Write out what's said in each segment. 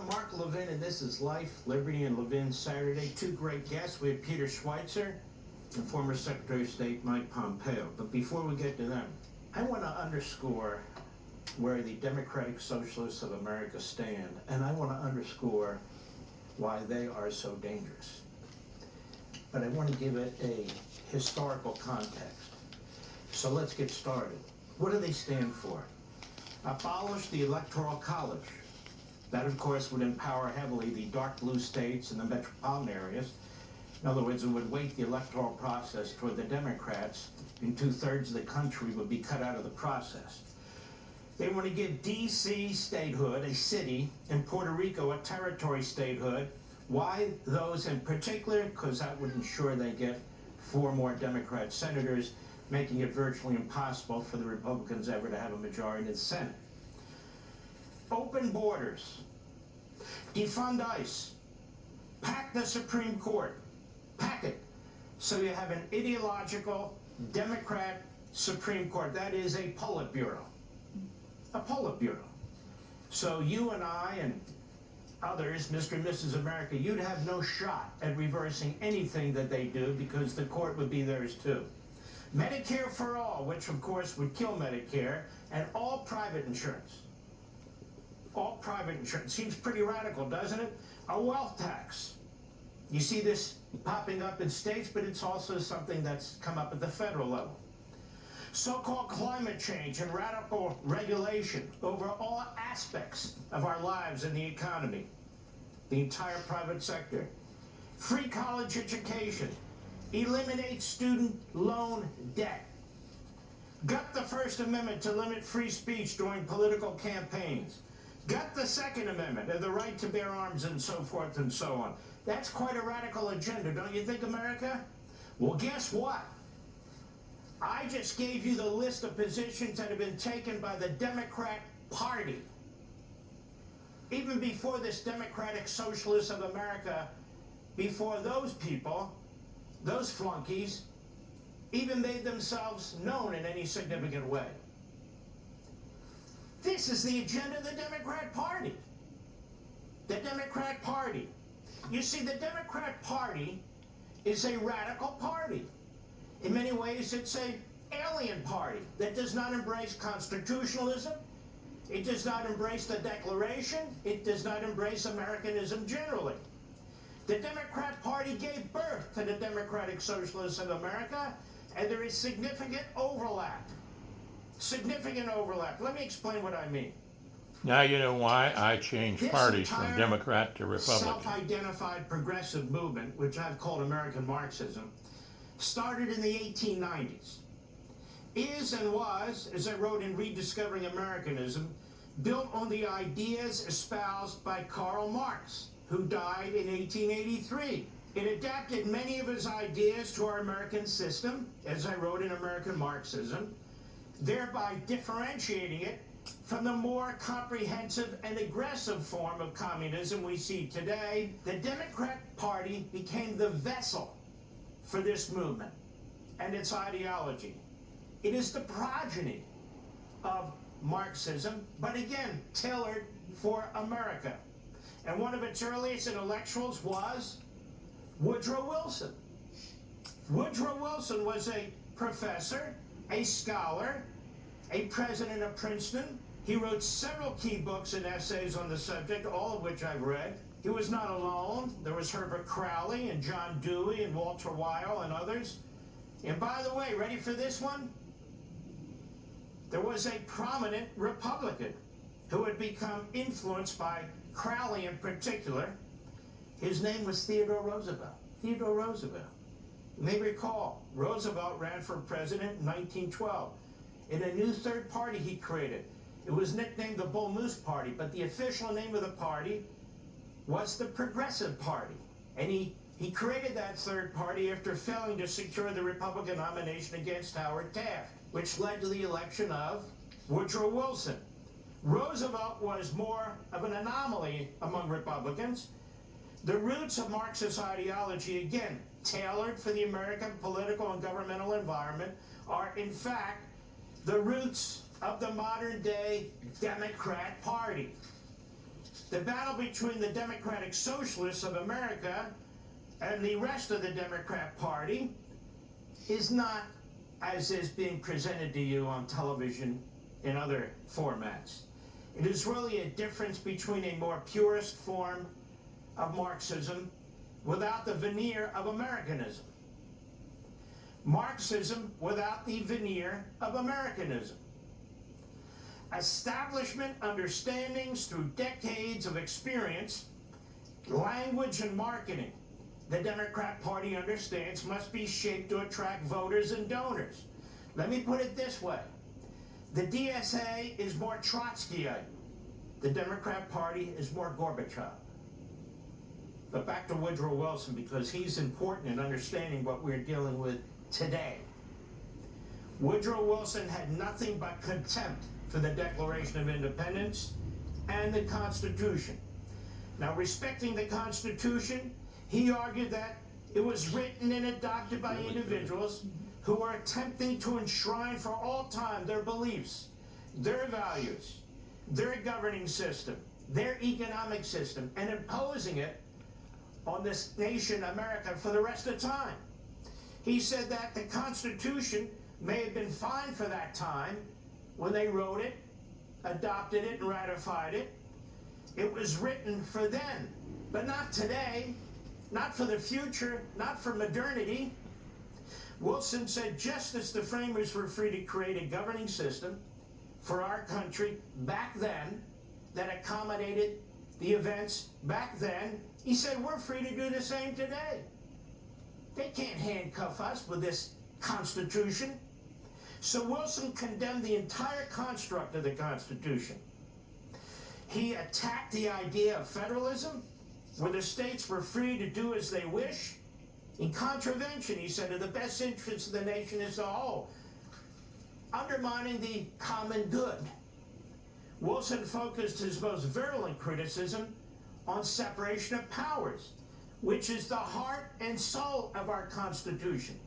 I'm Mark Levin, and this is Life, Liberty, and Levin Saturday. Two great guests. We have Peter Schweitzer and former Secretary of State Mike Pompeo. But before we get to them, I want to underscore where the Democratic Socialists of America stand, and I want to underscore why they are so dangerous. But I want to give it a historical context. So let's get started. What do they stand for? Abolish the Electoral College. That, of course, would empower heavily the dark blue states and the metropolitan areas. In other words, it would weight the electoral process toward the Democrats, and 2/3 of the country would be cut out of the process. They want to give D.C. statehood, a city, and Puerto Rico a territory statehood. Why those in particular? Because that would ensure they get 4 more Democrat senators, making it virtually impossible for the Republicans ever to have a majority in the Senate. Open borders. Defund ICE. Pack the Supreme Court. Pack it. So you have an ideological Democrat Supreme Court. That is a Politburo. A Politburo. So you and I and others, Mr. and Mrs. America, you'd have no shot at reversing anything that they do because the court would be theirs too. Medicare for all, which of course would kill Medicare, and all private insurance. All private insurance. Seems pretty radical, doesn't it? A wealth tax. You see this popping up in states, but it's also something that's come up at the federal level. So-called climate change and radical regulation over all aspects of our lives and the economy. The entire private sector. Free college education. Eliminate student loan debt. Gut the First Amendment to limit free speech during political campaigns. Gut the Second Amendment and the right to bear arms and so forth and so on. That's quite a radical agenda, don't you think, America? Well, guess what? I just gave you the list of positions that have been taken by the Democrat Party. Even before this Democratic Socialists of America, before those people, those flunkies, even made themselves known in any significant way. This is the agenda of the Democrat Party. The Democrat Party. You see, the Democrat Party is a radical party. In many ways, it's an alien party that does not embrace constitutionalism. It does not embrace the Declaration. It does not embrace Americanism generally. The Democrat Party gave birth to the Democratic Socialists of America, and there is significant overlap. Significant overlap. Let me explain what I mean. Now you know why I changed This parties from entire Democrat to Republican. Self-identified progressive movement, which I've called American Marxism, started in the 1890s. Is and was, as I wrote in Rediscovering Americanism, built on the ideas espoused by Karl Marx, who died in 1883. It adapted many of his ideas to our American system, as I wrote in American Marxism, thereby differentiating it from the more comprehensive and aggressive form of communism we see today. The Democrat Party became the vessel for this movement and its ideology. It is the progeny of Marxism, but again, tailored for America. And one of its earliest intellectuals was Woodrow Wilson. Woodrow Wilson was a professor, a scholar, a president of Princeton. He wrote several key books and essays on the subject, all of which I've read. He was not alone. There was Herbert Crowley and John Dewey and Walter Weil and others. And by the way, ready for this one? There was a prominent Republican who had become influenced by Crowley in particular. His name was Theodore Roosevelt. Theodore Roosevelt. You may recall, Roosevelt ran for president in 1912 in a new third party he created. It was nicknamed the Bull Moose Party, but the official name of the party was the Progressive Party. And he created that third party after failing to secure the Republican nomination against Howard Taft, which led to the election of Woodrow Wilson. Roosevelt was more of an anomaly among Republicans. The roots of Marxist ideology, again, tailored for the American political and governmental environment, are in fact the roots of the modern day Democrat Party. The battle between the Democratic Socialists of America and the rest of the Democrat Party is not as is being presented to you on television in other formats. It is really a difference between a more purist form of Marxism without the veneer of Americanism. Marxism without the veneer of Americanism. Establishment understandings through decades of experience, language and marketing, the Democrat Party understands must be shaped to attract voters and donors. Let me put it this way. The DSA is more Trotskyite. The Democrat Party is more Gorbachev. But back to Woodrow Wilson, because he's important in understanding what we're dealing with today. Woodrow Wilson had nothing but contempt for the Declaration of Independence and the Constitution. Now, respecting the Constitution, he argued that it was written and adopted by individuals who were attempting to enshrine for all time their beliefs, their values, their governing system, their economic system, and imposing it on this nation, America, for the rest of time. He said that the Constitution may have been fine for that time when they wrote it, adopted it, and ratified it. It was written for then, but not today, not for the future, not for modernity. Wilson said just as the framers were free to create a governing system for our country back then that accommodated the events back then, he said we're free to do the same today. They can't handcuff us with this Constitution. So Wilson condemned the entire construct of the Constitution. He attacked the idea of federalism, where the states were free to do as they wish. In contravention, he said, of the best interests of the nation as a whole, undermining the common good. Wilson focused his most virulent criticism on separation of powers, which is the heart and soul of our Constitution,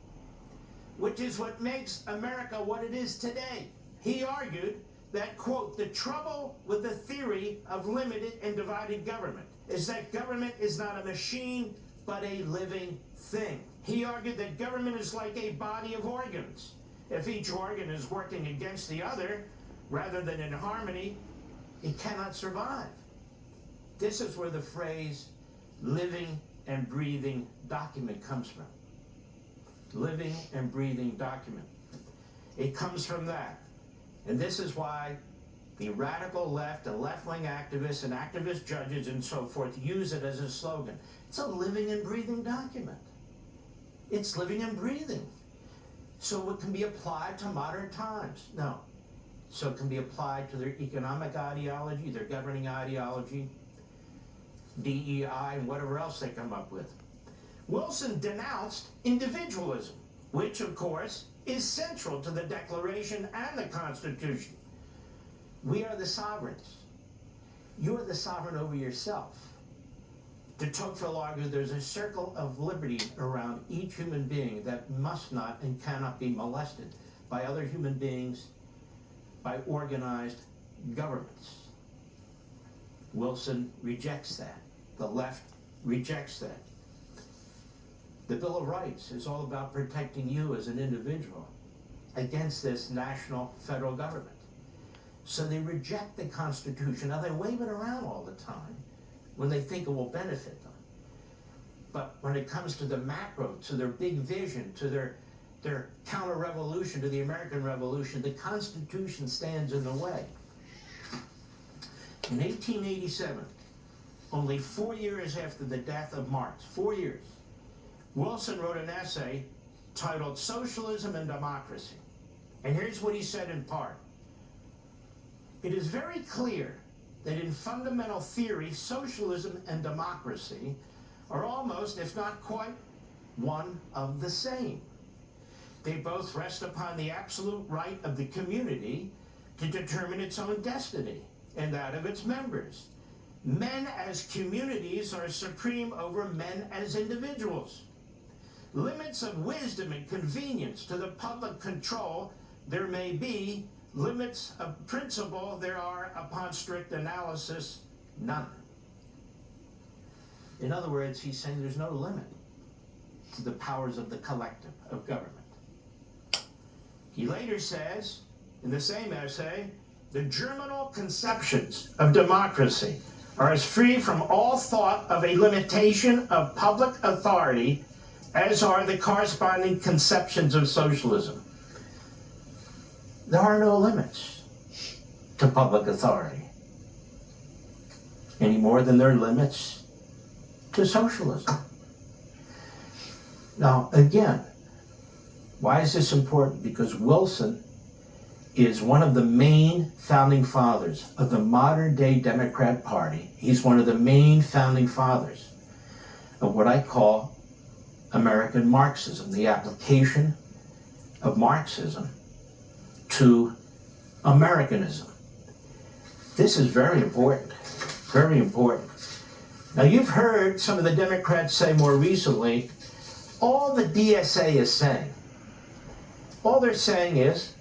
which is what makes America what it is today. He argued that, quote, the trouble with the theory of limited and divided government is that government is not a machine, but a living thing. He argued that government is like a body of organs. If each organ is working against the other, rather than in harmony, it cannot survive. This is where the phrase living and breathing document comes from. Living and breathing document. It comes from that. And this is why the radical left and left-wing activists and activist judges and so forth use it as a slogan. It's a living and breathing document. It's living and breathing. So it can be applied to modern times. No. So it can be applied to their economic ideology, their governing ideology, DEI, and whatever else they come up with. Wilson denounced individualism, which, of course, is central to the Declaration and the Constitution. We are the sovereigns. You are the sovereign over yourself. De Tocqueville argued there's a circle of liberty around each human being that must not and cannot be molested by other human beings, by organized governments. Wilson rejects that. The left rejects that. The Bill of Rights is all about protecting you as an individual against this national federal government. So they reject the Constitution. Now they wave it around all the time when they think it will benefit them. But when it comes to the macro, to their big vision, to their counter-revolution, to the American Revolution, the Constitution stands in the way. In 1887, only 4 years after the death of Marx, 4 years, Wilson wrote an essay titled Socialism and Democracy. And here's what he said in part. It is very clear that in fundamental theory, socialism and democracy are almost, if not quite, one of the same. They both rest upon the absolute right of the community to determine its own destiny and that of its members. Men as communities are supreme over men as individuals. Limits of wisdom and convenience to the public control there may be, limits of principle there are upon strict analysis none. In other words, he's saying there's no limit to the powers of the collective, of government. He later says, in the same essay, the germinal conceptions of democracy are as free from all thought of a limitation of public authority as are the corresponding conceptions of socialism. There are no limits to public authority, any more than there are limits to socialism. Now, again, why is this important? Because Wilson is one of the main founding fathers of the modern day Democrat Party. He's one of the main founding fathers of what I call American Marxism, the application of Marxism to Americanism. This is very important, very important. Now, you've heard some of the Democrats say more recently, all the DSA is saying, all they're saying is,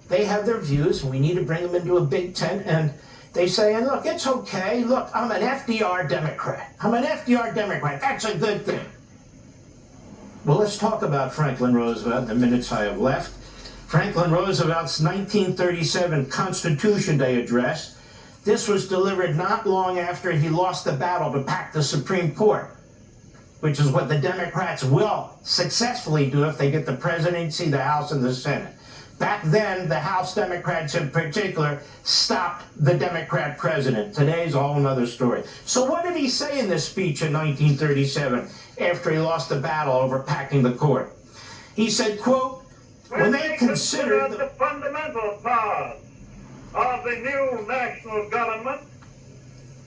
they have their views, and we need to bring them into a big tent, and they say, and look, it's okay. Look, I'm an FDR Democrat. I'm an FDR Democrat. That's a good thing. Well, let's talk about Franklin Roosevelt in the minutes I have left. Franklin Roosevelt's 1937 Constitution Day address. This was delivered not long after he lost the battle to pack the Supreme Court, which is what the Democrats will successfully do if they get the presidency, the House, and the Senate. Back then, the House Democrats in particular stopped the Democrat president. Today's a whole other story. So what did he say in this speech in 1937 after he lost the battle over packing the court? He said, quote, when they considered the fundamental powers of the new national government,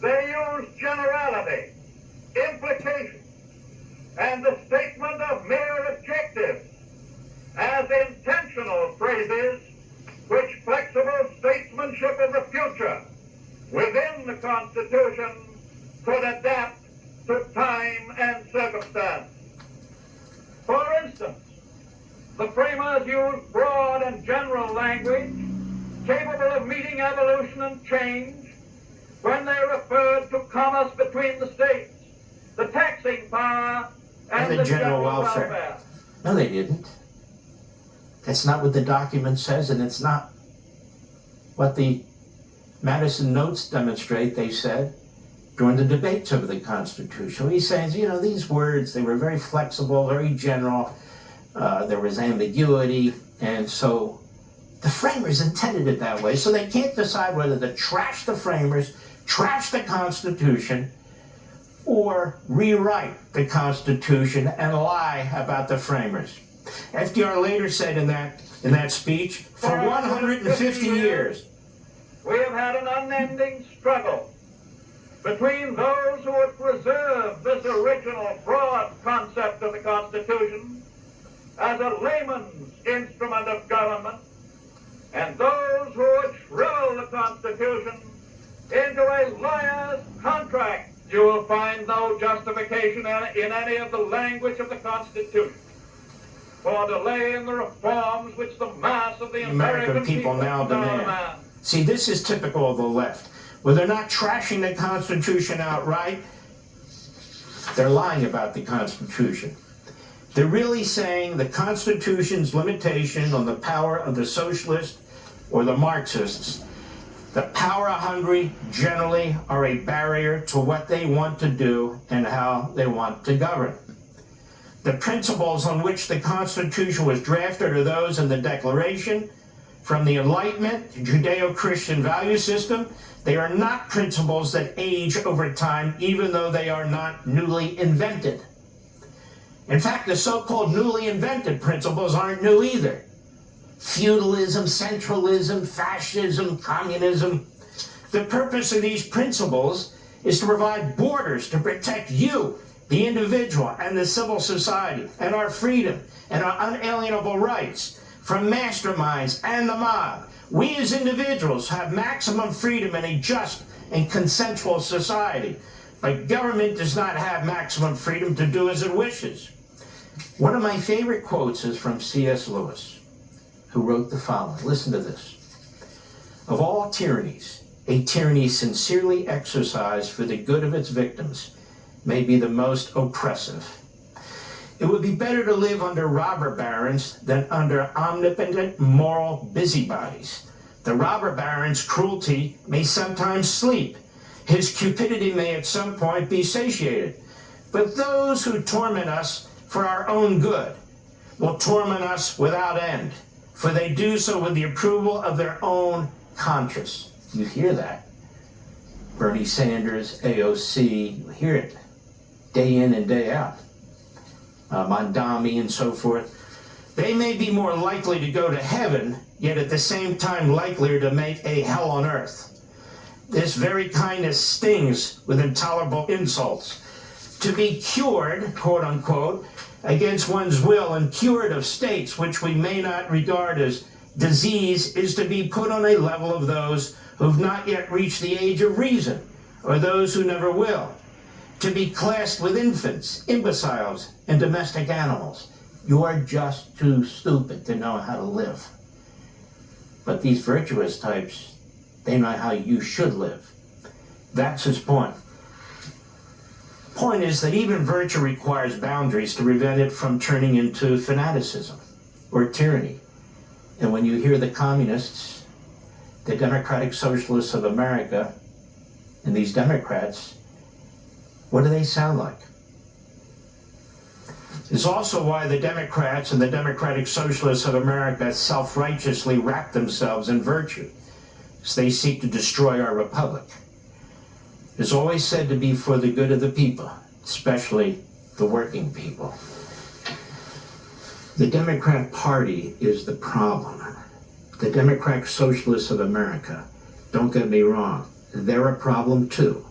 they used generality, implication, and the statement of mere objectives as intentional phrases which flexible statesmanship of the future within the Constitution could adapt to time and circumstance. For instance, the framers used broad and general language capable of meeting evolution and change when they referred to commerce between the states, the taxing power, and the general welfare. No, they didn't. That's not what the document says, and it's not what the Madison notes demonstrate, they said, during the debates over the Constitution. He's saying, these words, they were very flexible, very general. There was ambiguity, and so the framers intended it that way, so they can't decide whether to trash the framers, trash the Constitution, or rewrite the Constitution and lie about the framers. FDR later said in that speech, for 150 years, we have had an unending struggle between those who would preserve this original broad concept of the Constitution as a layman's instrument of government, and those who would shrivel the Constitution into a liar's contract. You will find no justification in any of the language of the Constitution for delaying the reforms which the mass of the American people now demand. See, this is typical of the left. Where they're not trashing the Constitution outright, they're lying about the Constitution. They're really saying the Constitution's limitation on the power of the socialists or the Marxists. The power-hungry generally are a barrier to what they want to do and how they want to govern. The principles on which the Constitution was drafted are those in the Declaration, from the Enlightenment to Judeo-Christian value system. They are not principles that age over time, even though they are not newly invented. In fact, the so-called newly invented principles aren't new either. Feudalism, centralism, fascism, communism. The purpose of these principles is to provide borders to protect you, the individual, and the civil society, and our freedom, and our unalienable rights from masterminds and the mob. We as individuals have maximum freedom in a just and consensual society, but government does not have maximum freedom to do as it wishes. One of my favorite quotes is from C.S. Lewis, who wrote the following. Listen to this. Of all tyrannies, a tyranny sincerely exercised for the good of its victims may be the most oppressive. It would be better to live under robber barons than under omnipotent moral busybodies. The robber baron's cruelty may sometimes sleep. His cupidity may at some point be satiated. But those who torment us for our own good will torment us without end, for they do so with the approval of their own conscience. You hear that? Bernie Sanders, AOC, you hear it day in and day out. Mondami and so forth. They may be more likely to go to heaven, yet at the same time likelier to make a hell on earth. This very kindness stings with intolerable insults. To be cured, quote unquote, against one's will and cured of states which we may not regard as disease is to be put on a level of those who've not yet reached the age of reason, or those who never will. To be classed with infants, imbeciles, and domestic animals. You are just too stupid to know how to live. But these virtuous types, they know how you should live. That's his point. Point is that even virtue requires boundaries to prevent it from turning into fanaticism or tyranny. And when you hear the communists, the Democratic Socialists of America, and these Democrats, what do they sound like? It's also why the Democrats and the Democratic Socialists of America self-righteously wrap themselves in virtue, as they seek to destroy our republic. It's always said to be for the good of the people, especially the working people. The Democrat Party is the problem. The Democratic Socialists of America, don't get me wrong, they're a problem too.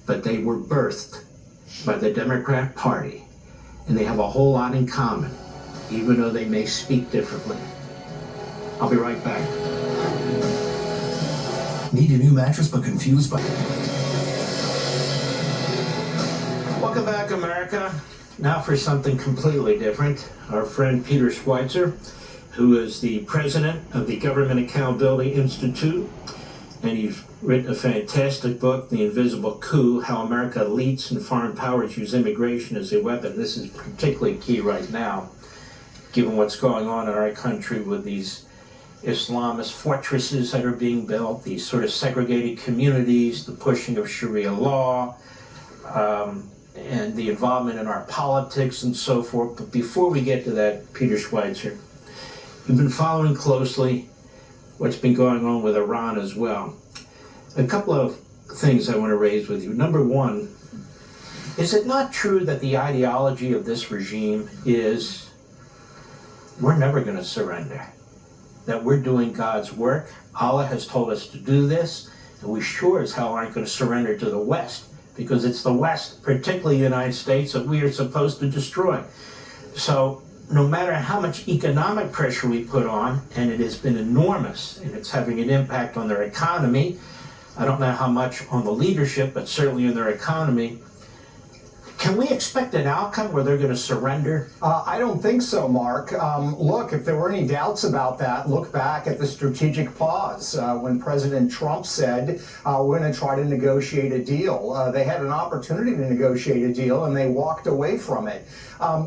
But they were birthed by the Democrat Party, and they have a whole lot in common, even though they may speak differently. I'll be right back. Need a new mattress but confused by... Welcome back, America. Now for something completely different. Our friend Peter Schweitzer, who is the president of the Government Accountability Institute, and he's written a fantastic book, The Invisible Coup, How America Elites and Foreign Powers Use Immigration as a Weapon. This is particularly key right now, given what's going on in our country with these Islamist fortresses that are being built, these sort of segregated communities, the pushing of Sharia law, and the involvement in our politics and so forth. But before we get to that, Peter Schweitzer, you've been following closely what's been going on with Iran as well. A couple of things I want to raise with you. Number one, is it not true that the ideology of this regime is we're never going to surrender? That we're doing God's work? Allah has told us to do this, and we sure as hell aren't going to surrender to the West, because it's the West, particularly the United States, that we are supposed to destroy. So no matter how much economic pressure we put on, and it has been enormous, and it's having an impact on their economy, I don't know how much on the leadership, but certainly in their economy, can we expect an outcome where they're going to surrender? I don't think so, Mark. Look, if there were any doubts about that, look back at the strategic pause when President Trump said, we're going to try to negotiate a deal. They had an opportunity to negotiate a deal, and they walked away from it.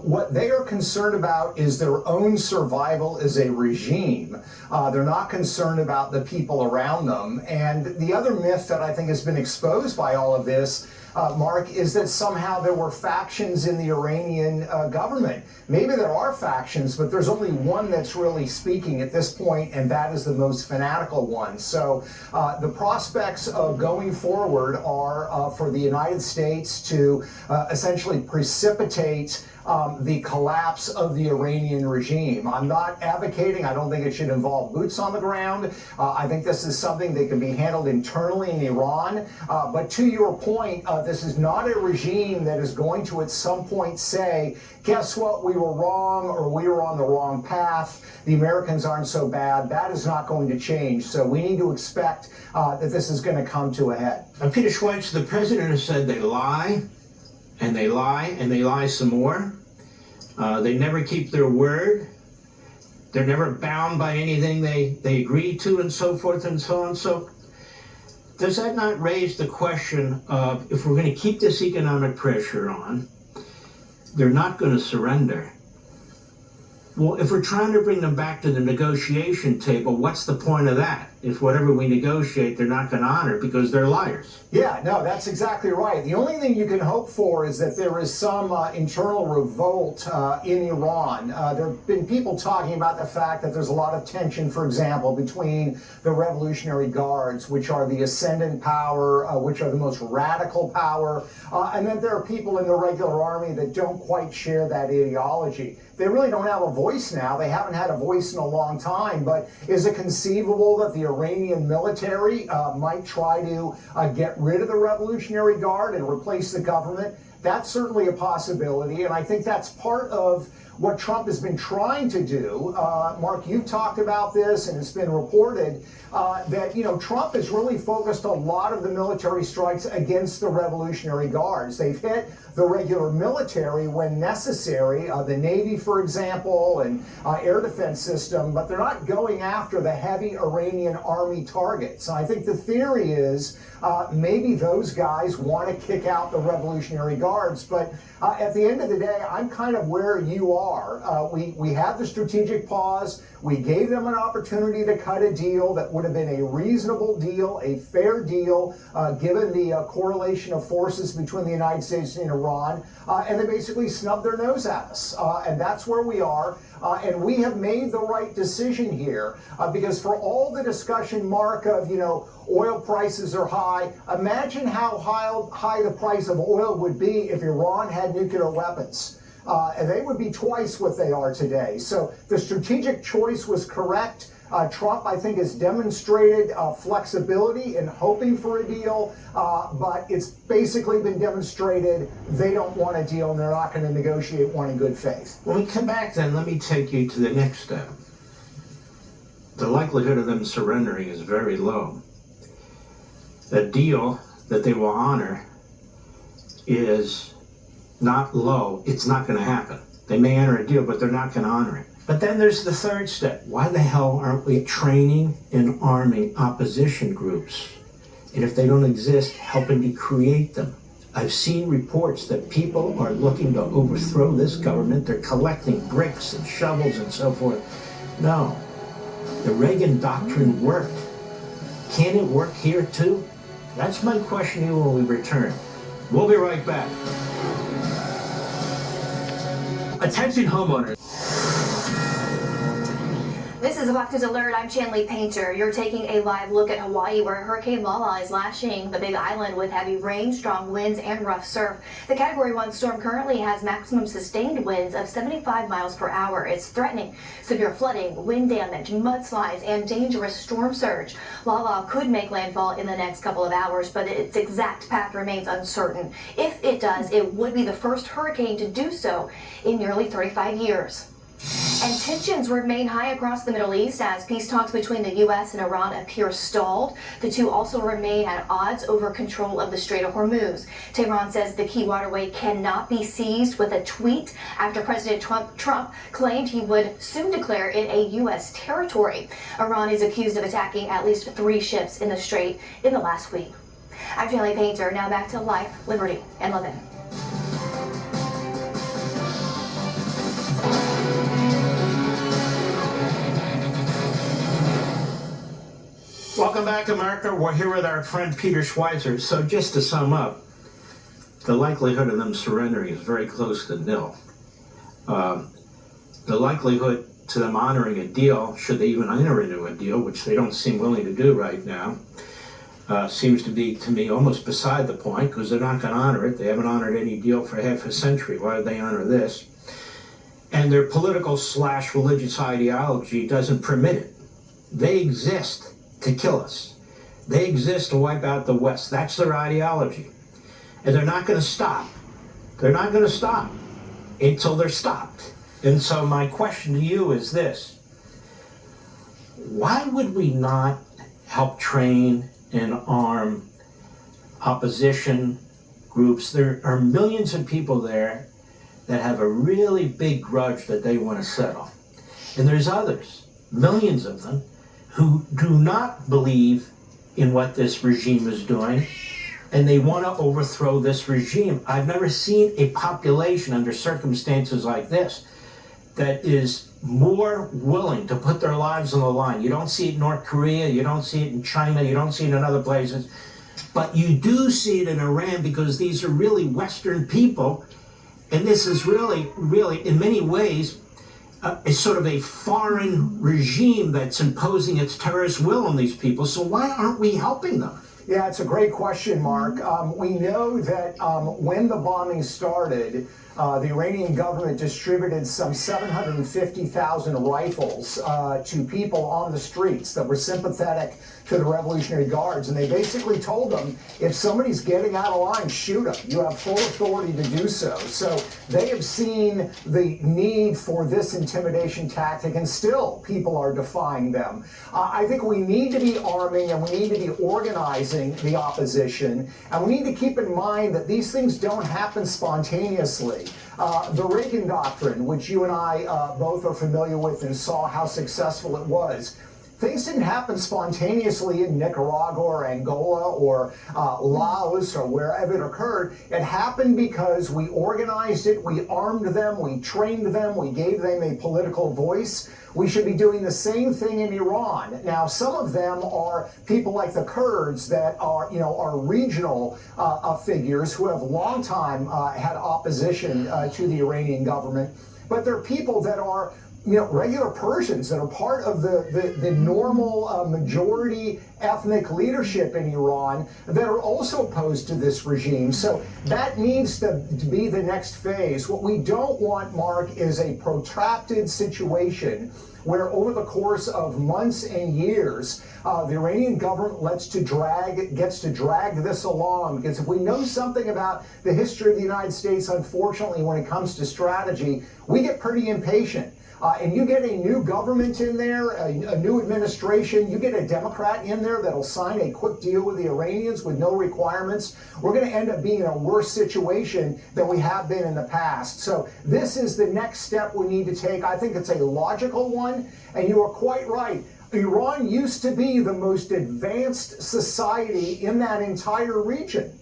What they are concerned about is their own survival as a regime. They're not concerned about the people around them. And the other myth that I think has been exposed by all of this, Mark, is that somehow there were factions in the Iranian government. Maybe there are factions, but there's only one that's really speaking at this point, and that is the most fanatical one. So the prospects of going forward are for the United States to essentially precipitate the collapse of the Iranian regime. I'm not advocating, I don't think it should involve boots on the ground. I think this is something that can be handled internally in Iran. But to your point, this is not a regime that is going to at some point say, guess what, we were wrong, or we were on the wrong path. The Americans aren't so bad. That is not going to change. So we need to expect that this is going to come to a head. Peter Schweitzer, the president has said they lie, and they lie, and they lie some more. They never keep their word. They're never bound by anything they agree to, and so forth and so on. So does that not raise the question of, if we're going to keep this economic pressure on, they're not going to surrender. Well, if we're trying to bring them back to the negotiation table, what's the point of that? If whatever we negotiate, they're not going to honor because they're liars. Yeah, no, that's exactly right. The only thing you can hope for is that there is some internal revolt in Iran. There have been people talking about the fact that there's a lot of tension, for example, between the Revolutionary Guards, which are the ascendant power, which are the most radical power, and then there are people in the regular army that don't quite share that ideology. They really don't have a voice now. They haven't had a voice in a long time. But is it conceivable that the Iranian military might try to get rid of the Revolutionary Guard and replace the government? That's certainly a possibility. And I think that's part of what Trump has been trying to do. Mark, you've talked about this, and it's been reported that, Trump has really focused a lot of the military strikes against the Revolutionary Guards. They've hit the regular military when necessary, the Navy, for example, and air defense system, but they're not going after the heavy Iranian army targets. And I think the theory is maybe those guys want to kick out the Revolutionary Guards, but at the end of the day, I'm kind of where you are. We had the strategic pause. We gave them an opportunity to cut a deal that would have been a reasonable deal, a fair deal, given the correlation of forces between the United States and Iran, and they basically snubbed their nose at us. And that's where we are. And we have made the right decision here, because for all the discussion, Mark, of, oil prices are high, imagine how high the price of oil would be if Iran had nuclear weapons. And they would be twice what they are today. So the strategic choice was correct. Trump, I think, has demonstrated flexibility in hoping for a deal, but it's basically been demonstrated they don't want a deal and they're not going to negotiate one in good faith. When we come back, then, let me take you to the next step. The likelihood of them surrendering is very low. The deal that they will honor is not low. It's not going to happen. They may enter a deal, but they're not going to honor it. But then there's the third step. Why the hell aren't we training and arming opposition groups? And if they don't exist, helping to create them. I've seen reports that people are looking to overthrow this government. They're collecting bricks and shovels and so forth. No, the Reagan doctrine worked. Can it work here too? That's my question to you when we return. We'll be right back. Attention homeowners. This is a Fox News Alert. I'm Shanley Painter. You're taking a live look at Hawaii, where Hurricane Lala is lashing the Big Island with heavy rain, strong winds, and rough surf. The Category 1 storm currently has maximum sustained winds of 75 miles per hour. It's threatening severe flooding, wind damage, mudslides, and dangerous storm surge. Lala could make landfall in the next couple of hours, but its exact path remains uncertain. If it does, it would be the first hurricane to do so in nearly 35 years. And tensions remain high across the Middle East as peace talks between the U.S. and Iran appear stalled. The two also remain at odds over control of the Strait of Hormuz. Tehran says the key waterway cannot be seized with a tweet after President Trump claimed he would soon declare it a U.S. territory. Iran is accused of attacking at least 3 ships in the strait in the last week. I'm Shanley Painter. Now back to life, liberty, and Levin. Welcome back, America. We're here with our friend Peter Schweizer. So just to sum up, the likelihood of them surrendering is very close to nil. The likelihood to them honoring a deal, should they even enter into a deal, which they don't seem willing to do right now, seems to be, to me, almost beside the point, because they're not going to honor it. They haven't honored any deal for half a century. Why would they honor this? And their political/religious ideology doesn't permit it. They exist to kill us. They exist to wipe out the West. That's their ideology. And they're not going to stop. They're not going to stop until they're stopped. And so my question to you is this. Why would we not help train and arm opposition groups? There are millions of people there that have a really big grudge that they want to settle. And there's others, millions of them, who do not believe in what this regime is doing, and they want to overthrow this regime. I've never seen a population under circumstances like this that is more willing to put their lives on the line. You don't see it in North Korea, you don't see it in China, you don't see it in other places, but you do see it in Iran because these are really Western people, and this is really, in many ways, is sort of a foreign regime that's imposing its terrorist will on these people. So why aren't we helping them? Yeah, it's a great question, Mark. We know that when the bombing started, the Iranian government distributed some 750,000 rifles to people on the streets that were sympathetic to the Revolutionary Guards. And they basically told them, if somebody's getting out of line, shoot them. You have full authority to do so. So they have seen the need for this intimidation tactic, and still people are defying them. I think we need to be arming and we need to be organizing the opposition. And we need to keep in mind that these things don't happen spontaneously. The Reagan Doctrine, which you and I both are familiar with and saw how successful it was, things didn't happen spontaneously in Nicaragua or Angola or Laos or wherever it occurred. It happened because we organized it, we armed them, we trained them, we gave them a political voice. We should be doing the same thing in Iran. Now, some of them are people like the Kurds that are, are regional figures who have long time had opposition to the Iranian government, but they're people that are regular Persians that are part of the normal majority ethnic leadership in Iran that are also opposed to this regime. So that needs to be the next phase. What we don't want, Mark, is a protracted situation where over the course of months and years, the Iranian government gets to drag this along. Because if we know something about the history of the United States, unfortunately, when it comes to strategy, we get pretty impatient. And you get a new government in there, a new administration, you get a Democrat in there that'll sign a quick deal with the Iranians with no requirements, we're going to end up being in a worse situation than we have been in the past. So this is the next step we need to take. I think it's a logical one, and you are quite right. Iran used to be the most advanced society in that entire region.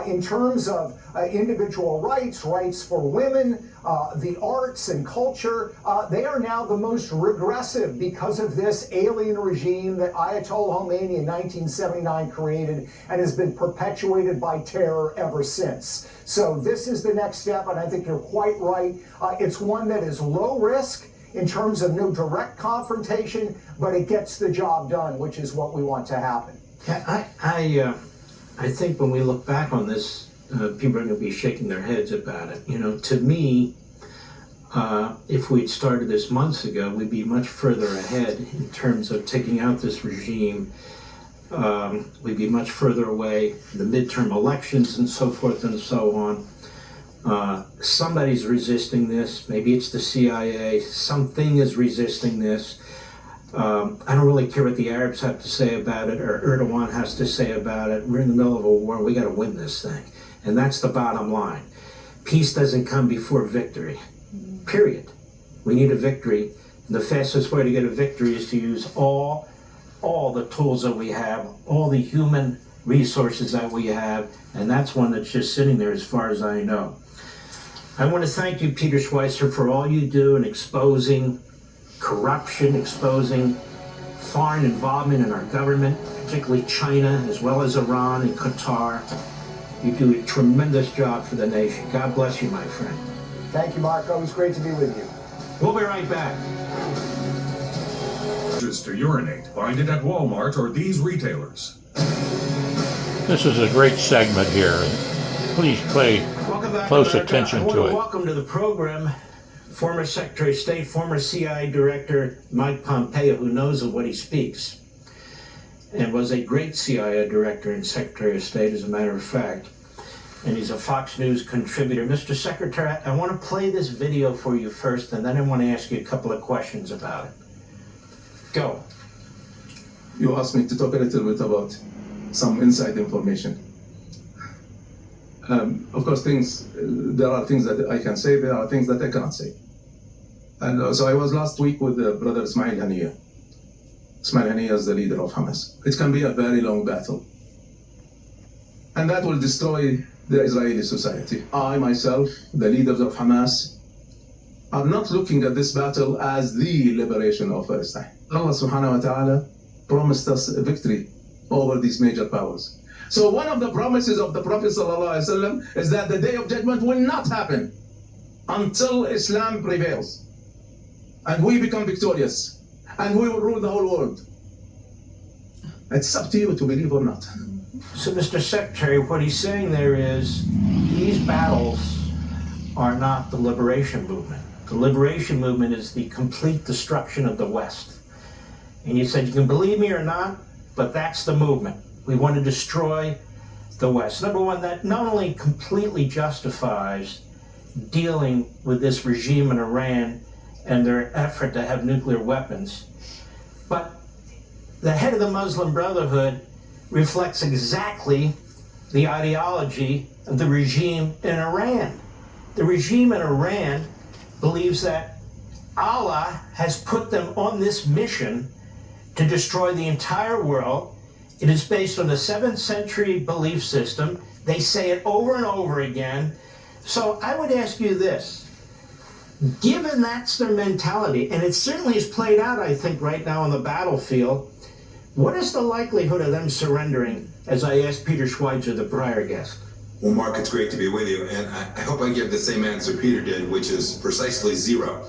In terms of individual rights for women, the arts and culture, they are now the most regressive because of this alien regime that Ayatollah Khomeini in 1979 created and has been perpetuated by terror ever since. So this is the next step, and I think you're quite right. It's one that is low risk in terms of no direct confrontation, but it gets the job done, which is what we want to happen. I think when we look back on this, people are going to be shaking their heads about it. To me, if we'd started this months ago, we'd be much further ahead in terms of taking out this regime. We'd be much further away, the midterm elections and so forth and so on. Somebody's resisting this. Maybe it's the CIA. Something is resisting this. I don't really care what the Arabs have to say about it or Erdogan has to say about it. We're in the middle of a war. We got to win this thing. And that's the bottom line. Peace doesn't come before victory, period. We need a victory. And the fastest way to get a victory is to use all the tools that we have, all the human resources that we have. And that's one that's just sitting there as far as I know. I want to thank you, Peter Schweitzer, for all you do in exposing corruption, exposing foreign involvement in our government, particularly China, as well as Iran and Qatar. You do a tremendous job for the nation. God bless you, my friend. Thank you, Mark. Always great to be with you. We'll be right back. Just to urinate. Find it at Walmart or these retailers. This is a great segment here. Please pay close attention to it. Welcome to the program. Former Secretary of State, former CIA Director Mike Pompeo, who knows of what he speaks, and was a great CIA Director and Secretary of State, as a matter of fact. And he's a Fox News contributor. Mr. Secretary, I want to play this video for you first, and then I want to ask you a couple of questions about it. Go. You asked me to talk a little bit about some inside information. Of course, there are things that I can say, there are things that I cannot say. And so I was last week with Brother Ismail Haniyeh. Ismail Haniyeh as the leader of Hamas. It can be a very long battle. And that will destroy the Israeli society. I, myself, the leaders of Hamas, are not looking at this battle as the liberation of Palestine. Allah subhanahu wa ta'ala promised us a victory over these major powers. So one of the promises of the Prophet ﷺ is that the day of judgment will not happen until Islam prevails. And we become victorious. And we will rule the whole world. It's up to you to believe or not. So, Mr. Secretary, what he's saying there is these battles are not the liberation movement. The liberation movement is the complete destruction of the West. And you said you can believe me or not, but that's the movement. We want to destroy the West. Number one, that not only completely justifies dealing with this regime in Iran and their effort to have nuclear weapons, but the head of the Muslim Brotherhood reflects exactly the ideology of the regime in Iran. The regime in Iran believes that Allah has put them on this mission to destroy the entire world. It is based on a 7th century belief system. They say it over and over again. So I would ask you this. Given that's their mentality, and it certainly is played out, I think, right now on the battlefield, what is the likelihood of them surrendering, as I asked Peter Schweitzer, the prior guest? Well, Mark, it's great to be with you, and I hope I give the same answer Peter did, which is precisely zero,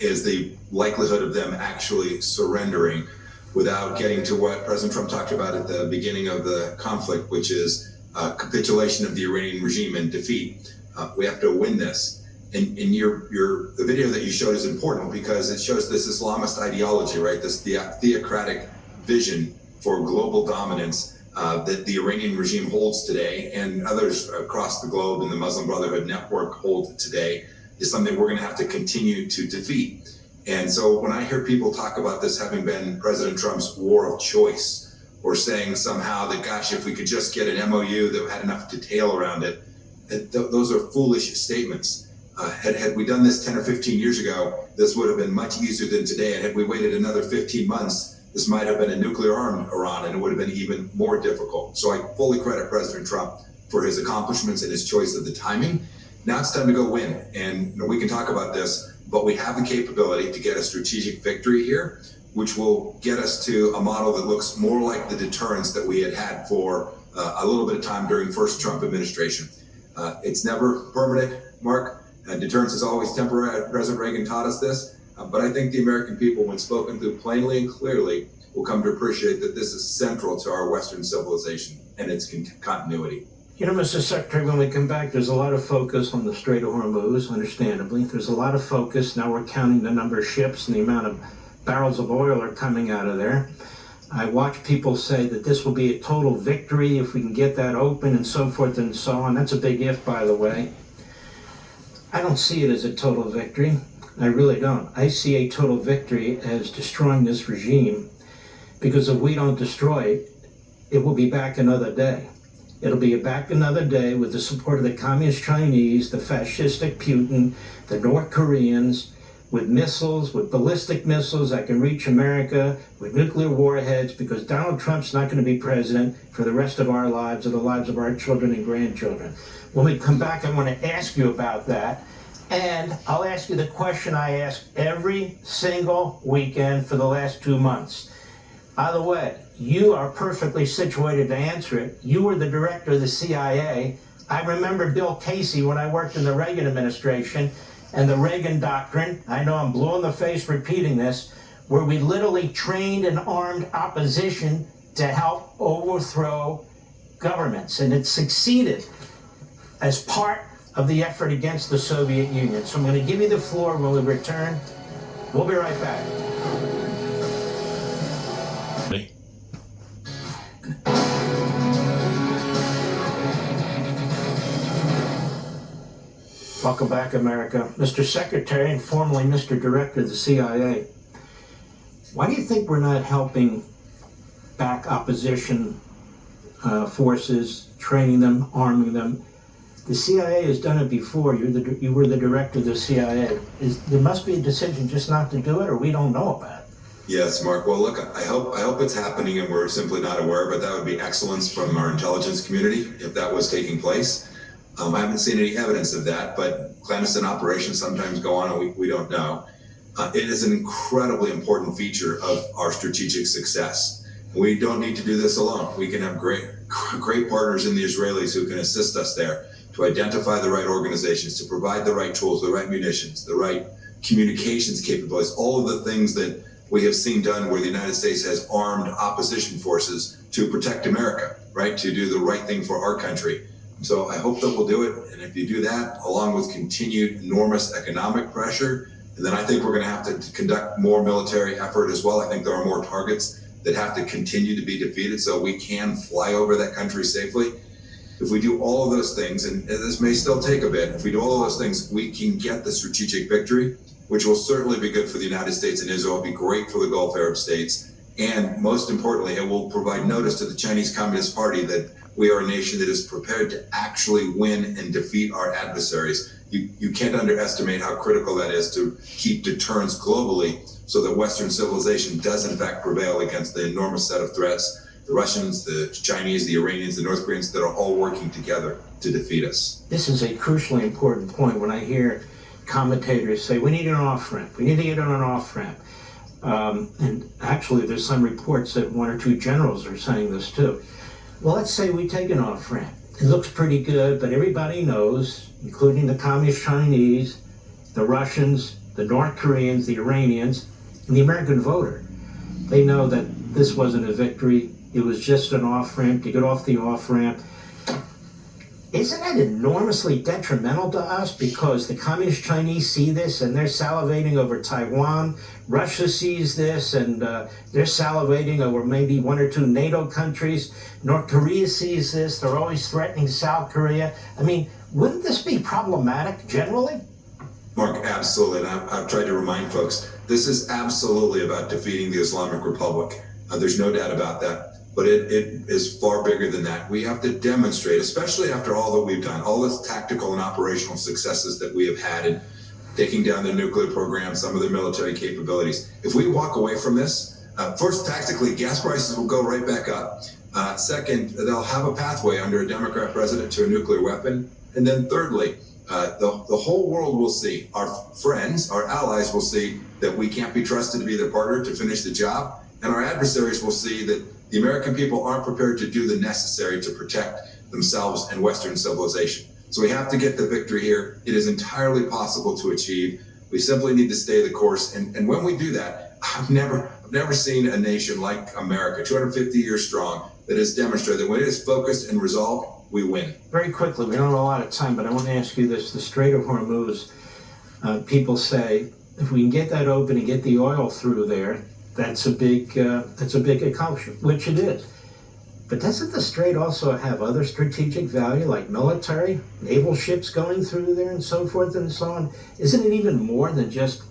is the likelihood of them actually surrendering without getting to what President Trump talked about at the beginning of the conflict, which is capitulation of the Iranian regime and defeat. We have to win this. And the video that you showed is important because it shows this Islamist ideology, right? This theocratic vision for global dominance that the Iranian regime holds today and others across the globe in the Muslim Brotherhood network hold today is something we're going to have to continue to defeat. And so when I hear people talk about this having been President Trump's war of choice, or saying somehow that, gosh, if we could just get an MOU that had enough detail around it, those are foolish statements. Had we done this 10 or 15 years ago, this would have been much easier than today. And had we waited another 15 months, this might have been a nuclear-armed Iran, and it would have been even more difficult. So I fully credit President Trump for his accomplishments and his choice of the timing. Now it's time to go win. And we can talk about this, but we have the capability to get a strategic victory here, which will get us to a model that looks more like the deterrence that we had for a little bit of time during first Trump administration. It's never permanent, Mark. Deterrence is always temporary. President Reagan taught us this. But I think the American people, when spoken to plainly and clearly, will come to appreciate that this is central to our Western civilization and its continuity. You know, Mr. Secretary, when we come back, there's a lot of focus on the Strait of Hormuz, understandably. There's a lot of focus. Now we're counting the number of ships and the amount of barrels of oil are coming out of there. I watch people say that this will be a total victory if we can get that open and so forth and so on. That's a big if, by the way. I don't see it as a total victory. I really don't. I see a total victory as destroying this regime, because if we don't destroy it, it will be back another day. It'll be back another day with the support of the Communist Chinese, the fascistic Putin, the North Koreans, with missiles, with ballistic missiles that can reach America, with nuclear warheads, because Donald Trump's not going to be president for the rest of our lives or the lives of our children and grandchildren. When we come back, I want to ask you about that. And I'll ask you the question I ask every single weekend for the last 2 months. By the way, you are perfectly situated to answer it. You were the director of the CIA. I remember Bill Casey when I worked in the Reagan administration and the Reagan doctrine. I know I'm blue in the face repeating this, where we literally trained and armed opposition to help overthrow governments. And it succeeded as part of the effort against the Soviet Union. So I'm going to give you the floor when we return. We'll be right back. Welcome back, America. Mr. Secretary and formerly Mr. Director of the CIA, why do you think we're not helping back opposition forces, training them, arming them? The CIA has done it before. You were the director of the CIA. There must be a decision just not to do it, or we don't know about it. Yes, Mark. Well, look, I hope it's happening and we're simply not aware, but that would be excellence from our intelligence community if that was taking place. I haven't seen any evidence of that, but clandestine operations sometimes go on and we don't know. It is an incredibly important feature of our strategic success. We don't need to do this alone. We can have great partners in the Israelis who can assist us there to identify the right organizations, to provide the right tools, the right munitions, the right communications capabilities, all of the things that we have seen done where the United States has armed opposition forces to protect America, right? To do the right thing for our country. So I hope that we'll do it. And if you do that, along with continued enormous economic pressure, and then I think we're going to have to conduct more military effort as well. I think there are more targets that have to continue to be defeated so we can fly over that country safely. If we do all of those things, and this may still take a bit, if we do all of those things, we can get the strategic victory, which will certainly be good for the United States and Israel, it'll be great for the Gulf Arab states, and most importantly, it will provide notice to the Chinese Communist Party that we are a nation that is prepared to actually win and defeat our adversaries. You can't underestimate how critical that is to keep deterrence globally so that Western civilization does in fact prevail against the enormous set of threats, the Russians, the Chinese, the Iranians, the North Koreans, that are all working together to defeat us. This is a crucially important point when I hear commentators say, we need an off-ramp, we need to get on an off-ramp. And actually there's some reports that one or two generals are saying this too. Well, let's say we take an off-ramp. It looks pretty good, but everybody knows, including the Communist Chinese, the Russians, the North Koreans, the Iranians, and the American voter. They know that this wasn't a victory. It was just an off-ramp to get off the off-ramp. Isn't that enormously detrimental to us because the Communist Chinese see this and they're salivating over Taiwan? Russia sees this and they're salivating over maybe one or two NATO countries. North Korea sees this. They're always threatening South Korea. I mean, wouldn't this be problematic generally? Mark, absolutely. And I've tried to remind folks, this is absolutely about defeating the Islamic Republic. There's no doubt about that. But it is far bigger than that. We have to demonstrate, especially after all that we've done, all the tactical and operational successes that we have had in taking down the nuclear program, some of the military capabilities. If we walk away from this, first, tactically, gas prices will go right back up. Second, they'll have a pathway under a Democrat president to a nuclear weapon. And then thirdly, the whole world will see, our friends, our allies will see that we can't be trusted to be their partner to finish the job. And our adversaries will see that the American people aren't prepared to do the necessary to protect themselves and Western civilization. So we have to get the victory here. It is entirely possible to achieve. We simply need to stay the course. And when we do that, I've never seen a nation like America, 250 years strong, that has demonstrated that when it is focused and resolved, we win. Very quickly, we don't have a lot of time, but I want to ask you this. The Strait of Hormuz, people say, if we can get that open and get the oil through there, that's a big accomplishment, which it is. But doesn't the strait also have other strategic value, like military, naval ships going through there and so forth and so on? Isn't it even more than just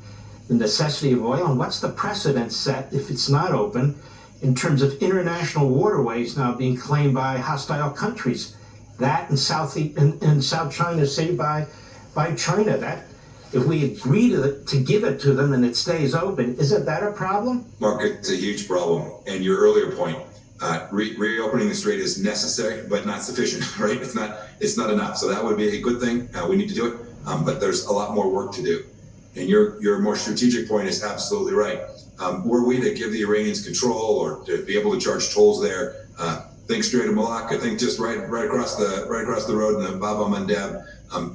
the necessity of oil? And what's the precedent set if it's not open in terms of international waterways now being claimed by hostile countries? That and South China Sea by China. That if we agree to give it to them and it stays open, isn't that a problem? Mark, it's a huge problem. And your earlier point, reopening the strait is necessary, but not sufficient, right? It's not enough. So that would be a good thing. We need to do it, but there's a lot more work to do. And your more strategic point is absolutely right. Were we to give the Iranians control or to be able to charge tolls there, think Strait of Malacca, think just right across the road in the Bab el-Mandeb.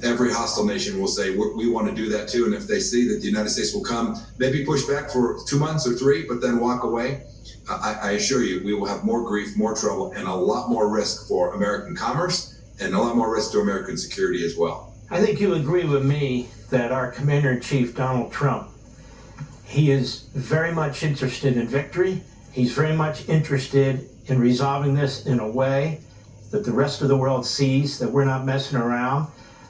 Every hostile nation will say, we want to do that too. And if they see that the United States will come, maybe push back for 2 months or 3, but then walk away, I assure you, we will have more grief, more trouble, and a lot more risk for American commerce and a lot more risk to American security as well. I think you agree with me that our Commander-in-Chief, Donald Trump, he is very much interested in victory. He's very much interested in resolving this in a way that the rest of the world sees that we're not messing around.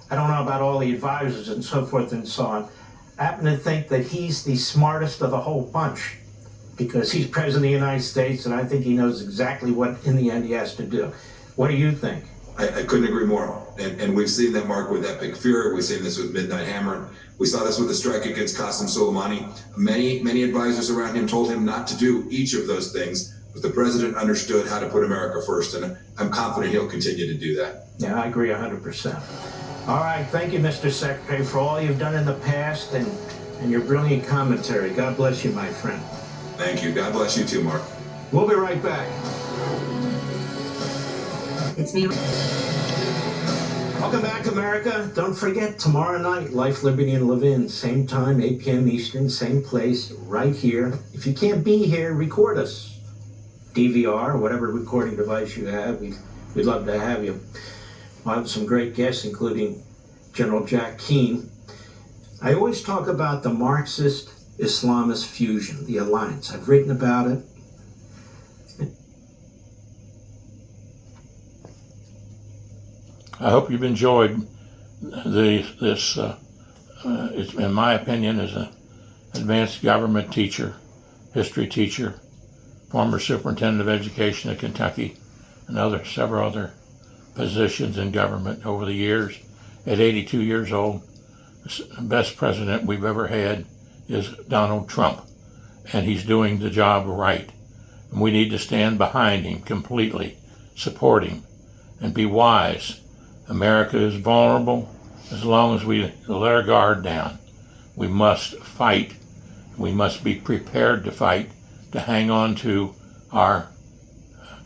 I don't know about all the advisors and so forth and so on. I happen to think that he's the smartest of the whole bunch because he's president of the United States, and I think he knows exactly what, in the end, he has to do. What do you think? I couldn't agree more. And we've seen that, Mark, with Epic Fury. We've seen this with Midnight Hammer. We saw this with the strike against Qasem Soleimani. Many advisors around him told him not to do each of those things, but the president understood how to put America first, and I'm confident he'll continue to do that. Yeah, I agree 100%. All right, thank you, Mr. Secretary, for all you've done in the past and your brilliant commentary. God bless you, my friend. Thank you. God bless you too, Mark. We'll be right back. It's me. Welcome back, America. Don't forget, tomorrow night, Life, Liberty, and Levin. Same time, 8 p.m. Eastern, same place, right here. If you can't be here, record us. DVR, whatever recording device you have, we'd love to have you. We'll have some great guests, including General Jack Keane. I always talk about the Marxist-Islamist fusion, the alliance. I've written about it. I hope you've enjoyed this. It's, in my opinion, as an advanced government teacher, history teacher, former superintendent of education at Kentucky, and several other positions in government over the years. At 82 years old, the best president we've ever had is Donald Trump, and he's doing the job right. And we need to stand behind him completely, support him, and be wise. America is vulnerable. As long as we let our guard down, we must fight. We must be prepared to fight, to hang on to our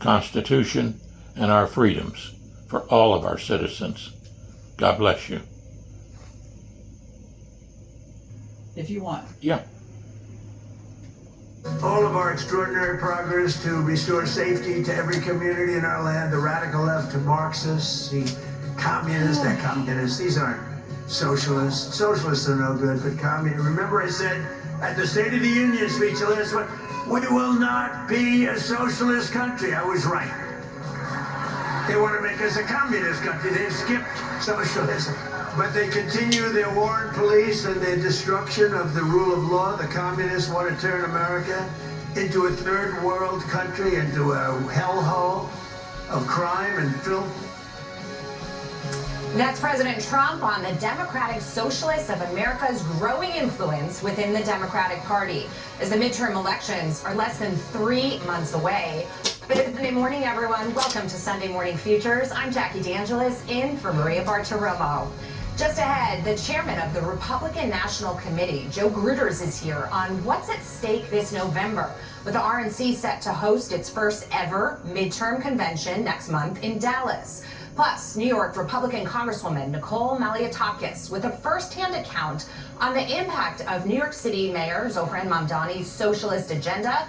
Constitution and our freedoms for all of our citizens. God bless you. If you want. Yeah. All of our extraordinary progress to restore safety to every community in our land, the radical left to Marxists, the communists, these aren't socialists. Socialists are no good, but communists. Remember I said at the State of the Union speech last one, we will not be a socialist country. I was right. They want to make us a communist country. They've skipped socialism. But they continue their war on police and their destruction of the rule of law. The communists want to turn America into a third world country, into a hellhole of crime and filth. That's President Trump on the Democratic Socialists of America's growing influence within the Democratic Party, as the midterm elections are less than 3 months away. Good morning, everyone. Welcome to Sunday Morning Futures. I'm Jackie DeAngelis, in for Maria Bartiromo. Just ahead, the chairman of the Republican National Committee, Joe Gruters, is here on what's at stake this November, with the RNC set to host its first ever midterm convention next month in Dallas. Plus, New York Republican Congresswoman Nicole Malliotakis with a first-hand account on the impact of New York City Mayor Zohran Mamdani's socialist agenda,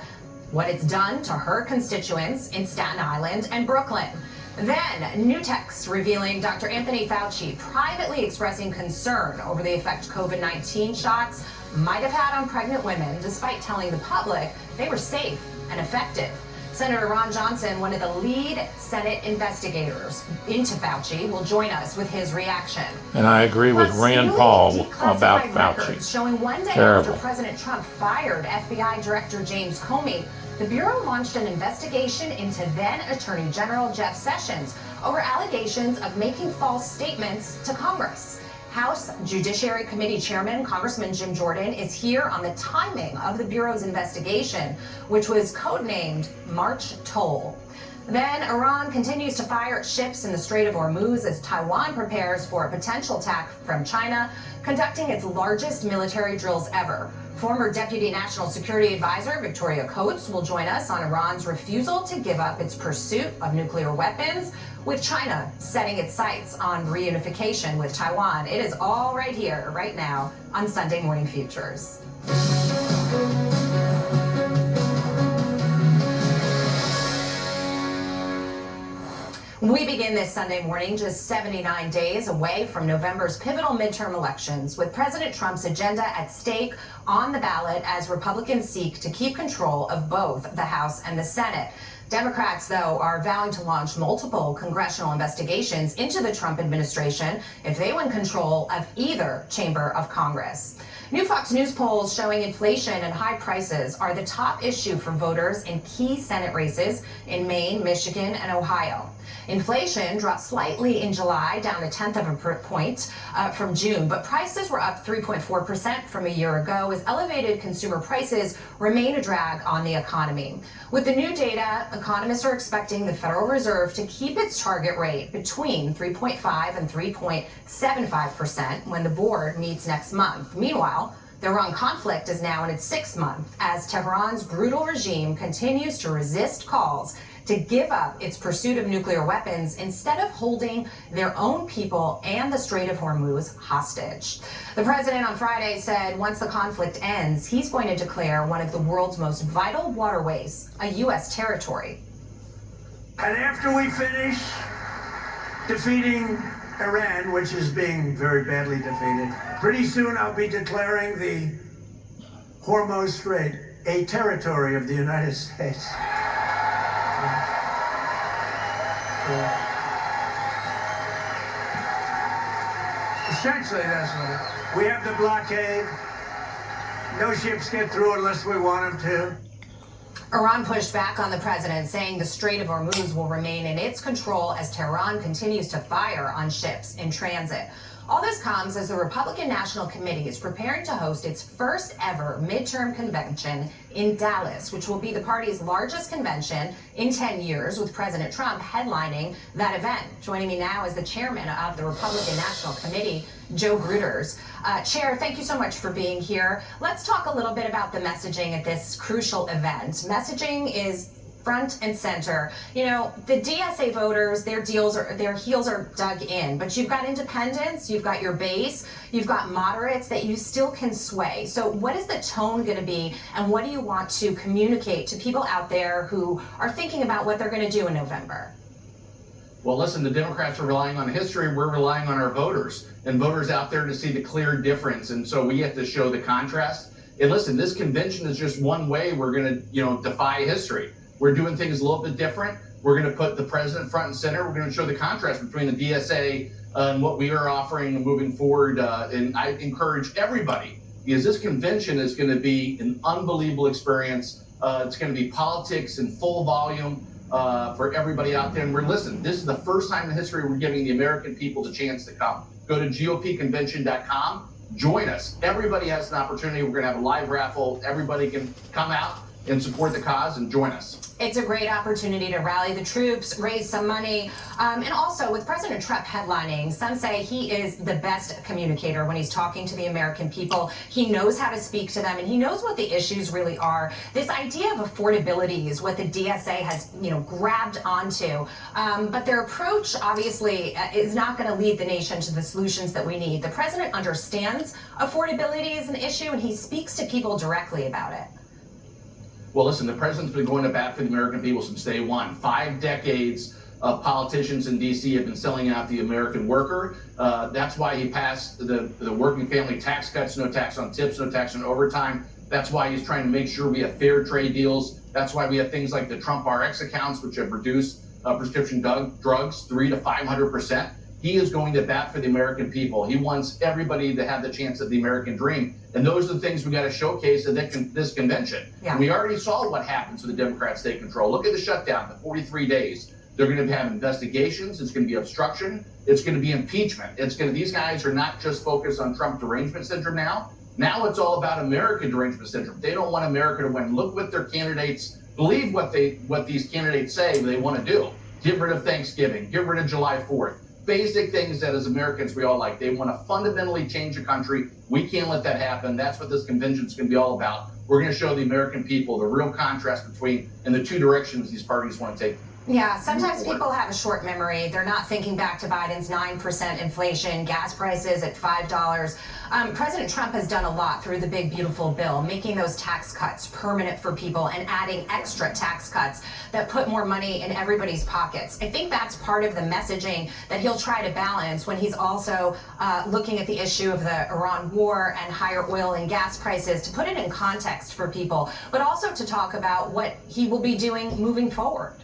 what it's done to her constituents in Staten Island and Brooklyn. Then, new texts revealing Dr. Anthony Fauci privately expressing concern over the effect COVID-19 shots might have had on pregnant women, despite telling the public they were safe and effective. Senator Ron Johnson, one of the lead Senate investigators into Fauci, will join us with his reaction. And I agree with Rand Paul about Fauci. Showing one day Terrible. after President Trump fired FBI Director James Comey, the Bureau launched an investigation into then Attorney General Jeff Sessions over allegations of making false statements to Congress. House Judiciary Committee Chairman Congressman Jim Jordan is here on the timing of the Bureau's investigation, which was codenamed March Toll. Then Iran continues to fire at ships in the Strait of Hormuz as Taiwan prepares for a potential attack from China, conducting its largest military drills ever. Former Deputy National Security Advisor Victoria Coates will join us on Iran's refusal to give up its pursuit of nuclear weapons, with China setting its sights on reunification with Taiwan. It is all right here, right now, on Sunday Morning Futures. We begin this Sunday morning just 79 days away from November's pivotal midterm elections, with President Trump's agenda at stake on the ballot as Republicans seek to keep control of both the House and the Senate. Democrats, though, are vowing to launch multiple congressional investigations into the Trump administration if they win control of either chamber of Congress. New Fox News polls showing inflation and high prices are the top issue for voters in key Senate races in Maine, Michigan, and Ohio. Inflation dropped slightly in July, down 0.1 point from June, but prices were up 3.4% from a year ago as elevated consumer prices remain a drag on the economy. With the new data, economists are expecting the Federal Reserve to keep its target rate between 3.5 and 3.75% when the board meets next month. Meanwhile, the Iran conflict is now in its 6th month as Tehran's brutal regime continues to resist calls to give up its pursuit of nuclear weapons instead of holding their own people and the Strait of Hormuz hostage. The president on Friday said once the conflict ends, he's going to declare one of the world's most vital waterways a U.S. territory. And after we finish defeating Iran, which is being very badly defeated, pretty soon I'll be declaring the Hormuz Strait a territory of the United States. Essentially, that's what it is. We have the blockade. No ships get through unless we want them to. Iran pushed back on the president, saying the Strait of Hormuz will remain in its control as Tehran continues to fire on ships in transit. All this comes as the Republican National Committee is preparing to host its first ever midterm convention in Dallas, which will be the party's largest convention in 10 years, with President Trump headlining that event. Joining me now is the chairman of the Republican National Committee, Joe Gruters. Chair, thank you so much for being here. Let's talk a little bit about the messaging at this crucial event. Messaging is front and center. You know, the DSA voters, their heels are dug in, but you've got independents, you've got your base, you've got moderates that you still can sway. So what is the tone going to be, and what do you want to communicate to people out there who are thinking about what they're going to do in November? Well, listen, the Democrats are relying on history. We're relying on our voters and voters out there to see the clear difference. And so we have to show the contrast. And listen, this convention is just one way we're going to, defy history. We're doing things a little bit different. We're going to put the president front and center. We're going to show the contrast between the DSA and what we are offering moving forward. And I encourage everybody, because this convention is going to be an unbelievable experience. It's going to be politics in full volume for everybody out there. And listen, this is the first time in history we're giving the American people the chance to come. Go to GOPconvention.com. Join us. Everybody has an opportunity. We're going to have a live raffle. Everybody can come out and support the cause and join us. It's a great opportunity to rally the troops, raise some money, and also with President Trump headlining, some say he is the best communicator when he's talking to the American people. He knows how to speak to them, and he knows what the issues really are. This idea of affordability is what the DSA has, grabbed onto, but their approach obviously is not going to lead the nation to the solutions that we need. The president understands affordability is an issue, and he speaks to people directly about it. Well, listen, the president's been going to bat for the American people since day one. 5 decades of politicians in D.C. have been selling out the American worker. That's why he passed the working family tax cuts, no tax on tips, no tax on overtime. That's why he's trying to make sure we have fair trade deals. That's why we have things like the Trump RX accounts, which have reduced prescription drugs 300 to 500%. He is going to bat for the American people. He wants everybody to have the chance of the American dream. And those are the things we got to showcase at this convention. Yeah. We already saw what happens when the Democrats take control. Look at the shutdown, the 43 days. They're going to have investigations. It's going to be obstruction. It's going to be impeachment. These guys are not just focused on Trump derangement syndrome now. Now it's all about American derangement syndrome. They don't want America to win. Look what their candidates believe, what these candidates say they want to do. Get rid of Thanksgiving. Get rid of July 4th. Basic things that as Americans we all like. They want to fundamentally change the country. We can't let that happen. That's what this convention is going to be all about. We're going to show the American people the real contrast between and the two directions these parties want to take. Yeah, sometimes people have a short memory. They're not thinking back to Biden's 9% inflation, gas prices at $5. President Trump has done a lot through the big, beautiful bill, making those tax cuts permanent for people and adding extra tax cuts that put more money in everybody's pockets. I think that's part of the messaging that he'll try to balance when he's also looking at the issue of the Iran war and higher oil and gas prices, to put it in context for people, but also to talk about what he will be doing moving forward.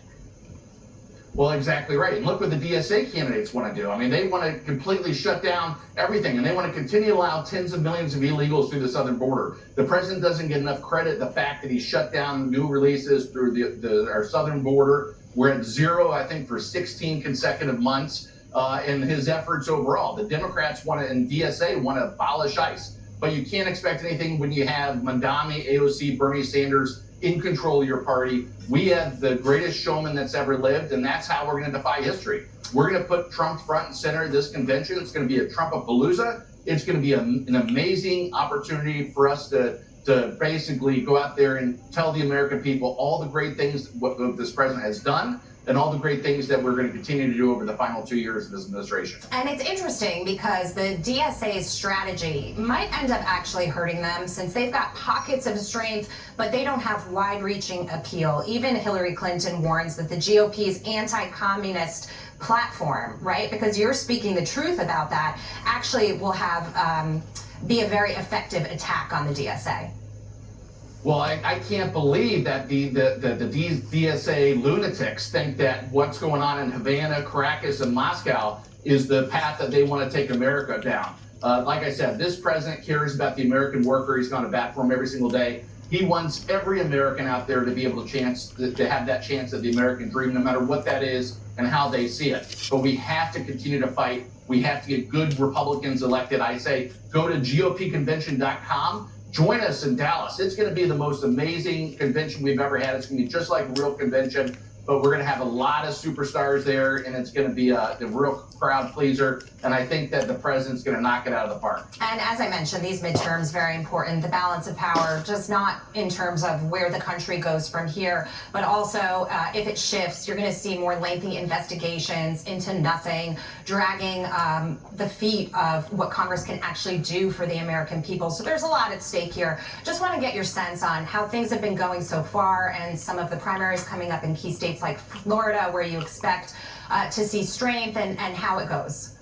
Well, exactly right. And look what the DSA candidates want to do. I mean, they want to completely shut down everything, and they want to continue to allow tens of millions of illegals through the southern border. The president doesn't get enough credit. The fact that he shut down new releases through our southern border We're at zero, I think, for 16 consecutive months in his efforts overall. The Democrats want to, and DSA want to abolish ICE. But you can't expect anything when you have Mandami, AOC, Bernie Sanders in control of your party. We have the greatest showman that's ever lived, and that's how we're going to defy history. We're going to put Trump front and center of this convention. It's going to be a Trumpapalooza. It's going to be an amazing opportunity for us to basically go out there and tell the American people all the great things what this president has done, and all the great things that we're going to continue to do over the final 2 years of this administration. And it's interesting because the DSA's strategy might end up actually hurting them, since they've got pockets of strength, but they don't have wide-reaching appeal. Even Hillary Clinton warns that the GOP's anti-communist platform, right, because you're speaking the truth about that, actually will have be a very effective attack on the DSA. Well, I can't believe that the DSA lunatics think that what's going on in Havana, Caracas, and Moscow is the path that they want to take America down. Like I said, this president cares about the American worker. He's gone to bat for him every single day. He wants every American out there to be able to have that chance at the American dream, no matter what that is and how they see it. But we have to continue to fight. We have to get good Republicans elected. I say, go to GOPconvention.com. Join us in Dallas. It's going to be the most amazing convention we've ever had. It's going to be just like a real convention, but we're going to have a lot of superstars there, and it's going to be a real crowd pleaser. And I think that the president's going to knock it out of the park. And as I mentioned, these midterms, very important. The balance of power, just not in terms of where the country goes from here, but also if it shifts, you're going to see more lengthy investigations into nothing, dragging the feet of what Congress can actually do for the American people. So there's a lot at stake here. Just want to get your sense on how things have been going so far, and some of the primaries coming up in key states like Florida, where you expect to see strength, and how it goes.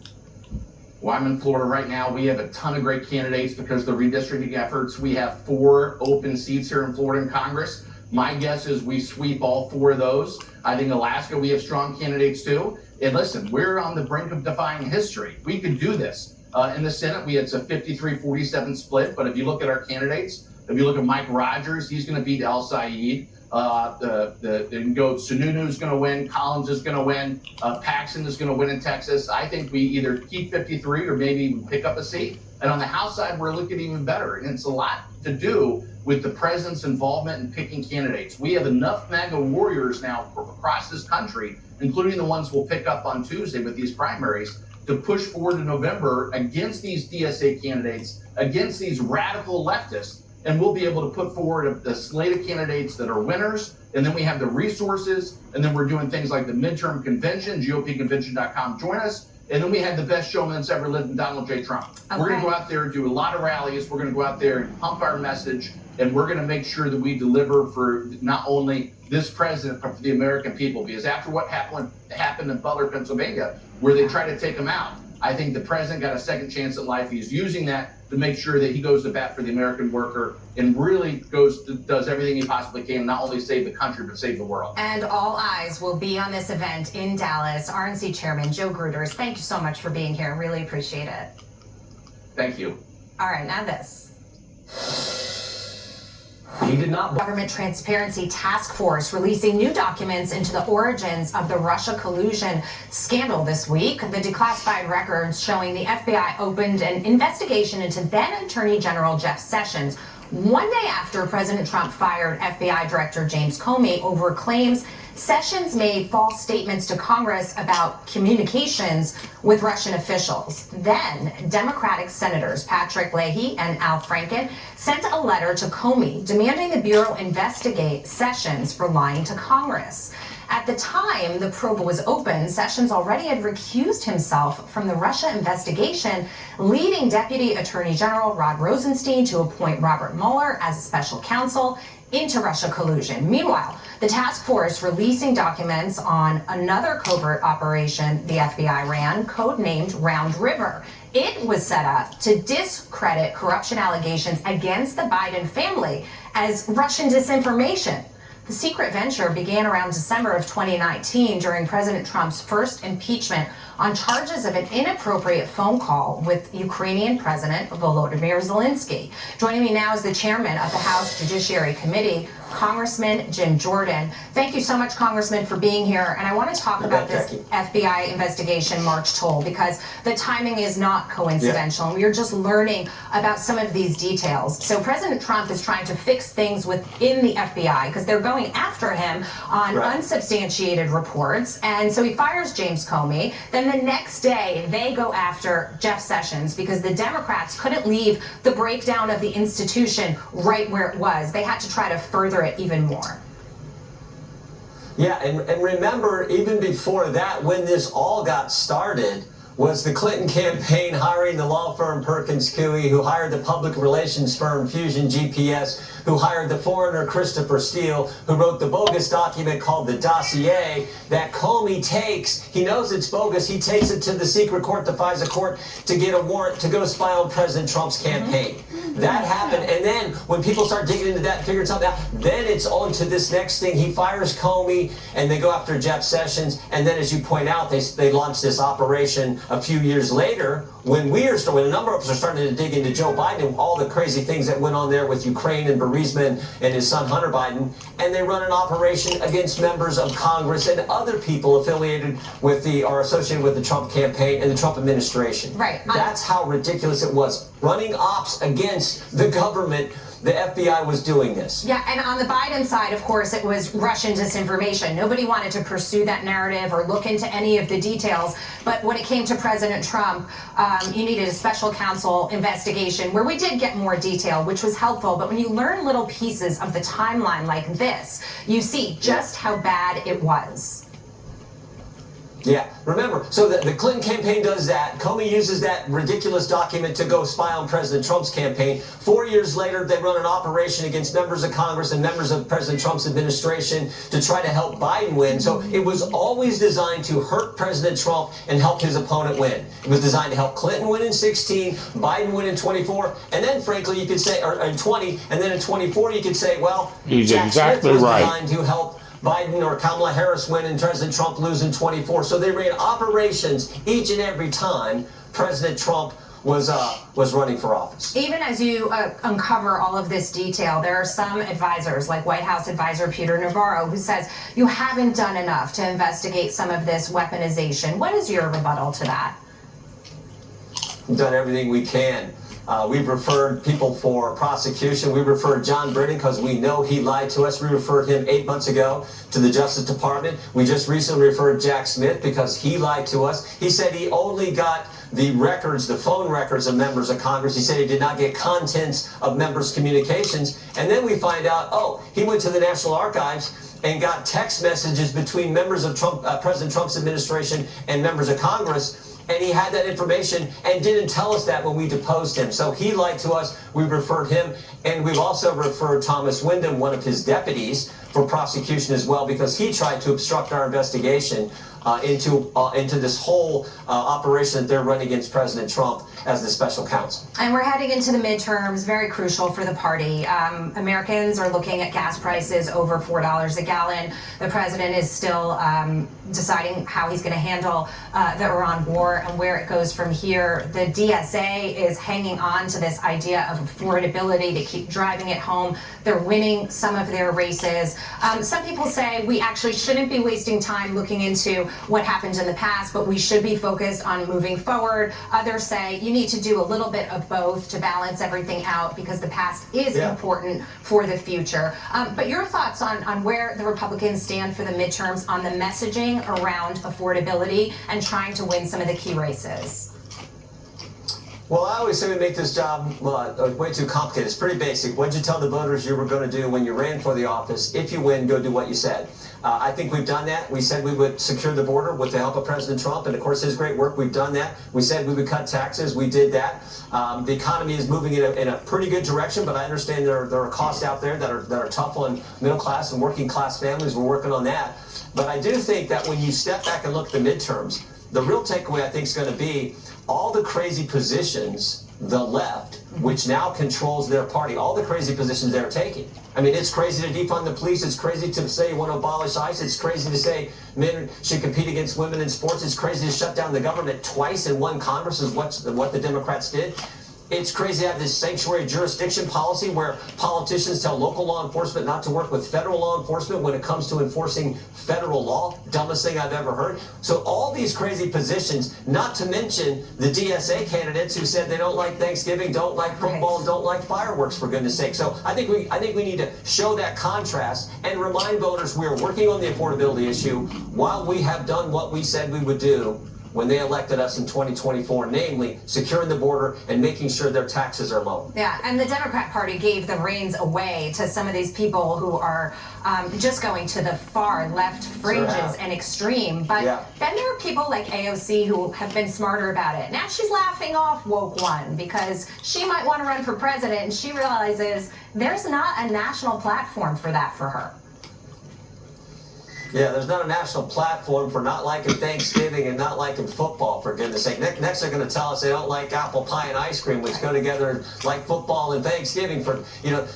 Well, I'm in Florida right now. We have a ton of great candidates because of the redistricting efforts. We have 4 open seats here in Florida in Congress. My guess is we sweep all 4 of those. I think Alaska, we have strong candidates too. And listen, we're on the brink of defying history. We could do this. In the Senate, it's a 53-47 split. But if you look at our candidates, if you look at Mike Rogers, he's going to beat El Sayed. Sununu's going to win. Collins is going to win. Paxton is going to win in Texas. I think we either keep 53 or maybe even pick up a seat. And on the House side, we're looking even better. And it's a lot to do with the president's involvement in picking candidates. We have enough MAGA warriors now across this country, including the ones we'll pick up on Tuesday with these primaries, to push forward in November against these DSA candidates, against these radical leftists. And we'll be able to put forward a slate of candidates that are winners. And then we have the resources. And then we're doing things like the midterm convention, GOPconvention.com. Join us. And then we have the best showman that's ever lived in Donald J. Trump. Okay. We're going to go out there and do a lot of rallies. We're going to go out there and pump our message. And we're going to make sure that we deliver for not only this president, but for the American people. Because after what happened in Butler, Pennsylvania, where they tried to take him out, I think the president got a second chance at life. He's using that to make sure that he goes to bat for the American worker and really does everything he possibly can, not only save the country, but save the world. And all eyes will be on this event in Dallas. RNC Chairman Joe Gruters, thank you so much for being here. Really appreciate it. Thank you. All right, now this. He did not. Government Transparency Task Force releasing new documents into the origins of the Russia collusion scandal this week. The declassified records showing the FBI opened an investigation into then Attorney General Jeff Sessions one day after President Trump fired FBI Director James Comey over claims Sessions made false statements to Congress about communications with Russian officials. Then, Democratic Senators Patrick Leahy and Al Franken sent a letter to Comey demanding the Bureau investigate Sessions for lying to Congress. At the time the probe was opened, Sessions already had recused himself from the Russia investigation, leading Deputy Attorney General Rod Rosenstein to appoint Robert Mueller as a special counsel into Russia collusion. Meanwhile, the task force releasing documents on another covert operation the FBI ran, codenamed Round River. It was set up to discredit corruption allegations against the Biden family as Russian disinformation. The secret venture began around December of 2019 during President Trump's first impeachment on charges of an inappropriate phone call with Ukrainian President Volodymyr Zelensky. Joining me now is the chairman of the House Judiciary Committee, Congressman Jim Jordan. Thank you so much, Congressman, for being here. And I want to talk about this FBI investigation, March toll, because the timing is not coincidental. And we are just learning about some of these details. So President Trump is trying to fix things within the FBI because they're going after him on unsubstantiated reports. And so he fires James Comey. Then the next day, they go after Jeff Sessions because the Democrats couldn't leave the breakdown of the institution right where it was. They had to try to further it even more. Yeah, and remember, even before that, when this all got started, was the Clinton campaign hiring the law firm Perkins Coie, who hired the public relations firm Fusion GPS, who hired the foreigner Christopher Steele, who wrote the bogus document called the dossier that Comey takes. He knows it's bogus. He takes it to the secret court, the FISA court, to get a warrant to go spy on President Trump's campaign. That happened, and then when people start digging into that and figuring something out, then it's on to this next thing. He fires Comey, and they go after Jeff Sessions, and then, as you point out, they launch this operation a few years later when a number of us are starting to dig into Joe Biden and all the crazy things that went on there with Ukraine and Burisma and his son Hunter Biden, and they run an operation against members of Congress and other people affiliated with or associated with the Trump campaign and the Trump administration. Right. That's how ridiculous it was. Running ops against the government. The FBI was doing this. Yeah, and on the Biden side, of course, it was Russian disinformation. Nobody wanted to pursue that narrative or look into any of the details. But when it came to President Trump, you needed a special counsel investigation where we did get more detail, which was helpful. But when you learn little pieces of the timeline like this, you see just how bad it was. Yeah, remember, so the Clinton campaign does that. Comey uses that ridiculous document to go spy on President Trump's campaign. 4 years later, they run an operation against members of Congress and members of President Trump's administration to try to help Biden win. So it was always designed to hurt President Trump and help his opponent win. It was designed to help Clinton win in 16, Biden win in 24, and then, frankly, you could say, or in 20, and then in 24, you could say, well, he's Jack exactly Smith was right. designed to help Biden or Kamala Harris win and President Trump lose in 24. So they ran operations each and every time President Trump was running for office. Even as you uncover all of this detail, there are some advisors, like White House advisor Peter Navarro, who says you haven't done enough to investigate some of this weaponization. What is your rebuttal to that? We've done everything we can. We've referred people for prosecution. We referred John Brennan because we know he lied to us. We referred him 8 months ago to the Justice Department. We just recently referred Jack Smith because he lied to us. He said he only got the records, the phone records of members of Congress. He said he did not get contents of members' communications. And then we find out, oh, he went to the National Archives and got text messages between members of President Trump's administration and members of Congress. And he had that information and didn't tell us that when we deposed him. So he lied to us. We referred him. And we've also referred Thomas Wyndham, one of his deputies, for prosecution as well, because he tried to obstruct our investigation into this whole operation that they're running against President Trump as the special counsel. And we're heading into the midterms, very crucial for the party. Americans are looking at gas prices over $4 a gallon. The president is still deciding how he's going to handle the Iran war and where it goes from here. The DSA is hanging on to this idea of affordability to keep driving it home. They're winning some of their races. Some people say we actually shouldn't be wasting time looking into what happened in the past, but we should be focused on moving forward. Others say you need to do a little bit of both to balance everything out because the past is important for the future. But your thoughts on where the Republicans stand for the midterms on the messaging around affordability and trying to win some of the key races? Well, I always say we make this job way too complicated. It's pretty basic. What did you tell the voters you were going to do when you ran for the office? If you win, go do what you said. I think we've done that. We said we would secure the border with the help of President Trump, and of course his great work. We've done that. We said we would cut taxes. We did that. The economy is moving in a pretty good direction, but I understand there are costs out there that are tough on middle class and working class families. We're working on that. But I do think that when you step back and look at the midterms, the real takeaway I think is going to be all the crazy positions the left which now controls their party, all the crazy positions they're taking. I mean, it's crazy to defund the police. It's crazy to say you want to abolish ICE. It's crazy to say men should compete against women in sports. It's crazy to shut down the government twice in one Congress is what the Democrats did. It's crazy to have this sanctuary jurisdiction policy where politicians tell local law enforcement not to work with federal law enforcement when it comes to enforcing federal law. Dumbest thing I've ever heard. So all these crazy positions, not to mention the DSA candidates who said they don't like Thanksgiving, don't like football, and don't like fireworks, for goodness sake. So I think we need to show that contrast and remind voters we are working on the affordability issue while we have done what we said we would do when they elected us in 2024, namely securing the border and making sure their taxes are low. Yeah, and the Democrat Party gave the reins away to some of these people who are just going to the far left fringes and extreme. But then there are people like AOC who have been smarter about it. Now she's laughing off woke one because she might want to run for president, and she realizes there's not a national platform for that for her. Yeah, there's not a national platform for not liking Thanksgiving and not liking football, for goodness sake. Next they're going to tell us they don't like apple pie and ice cream, which go together like football and Thanksgiving.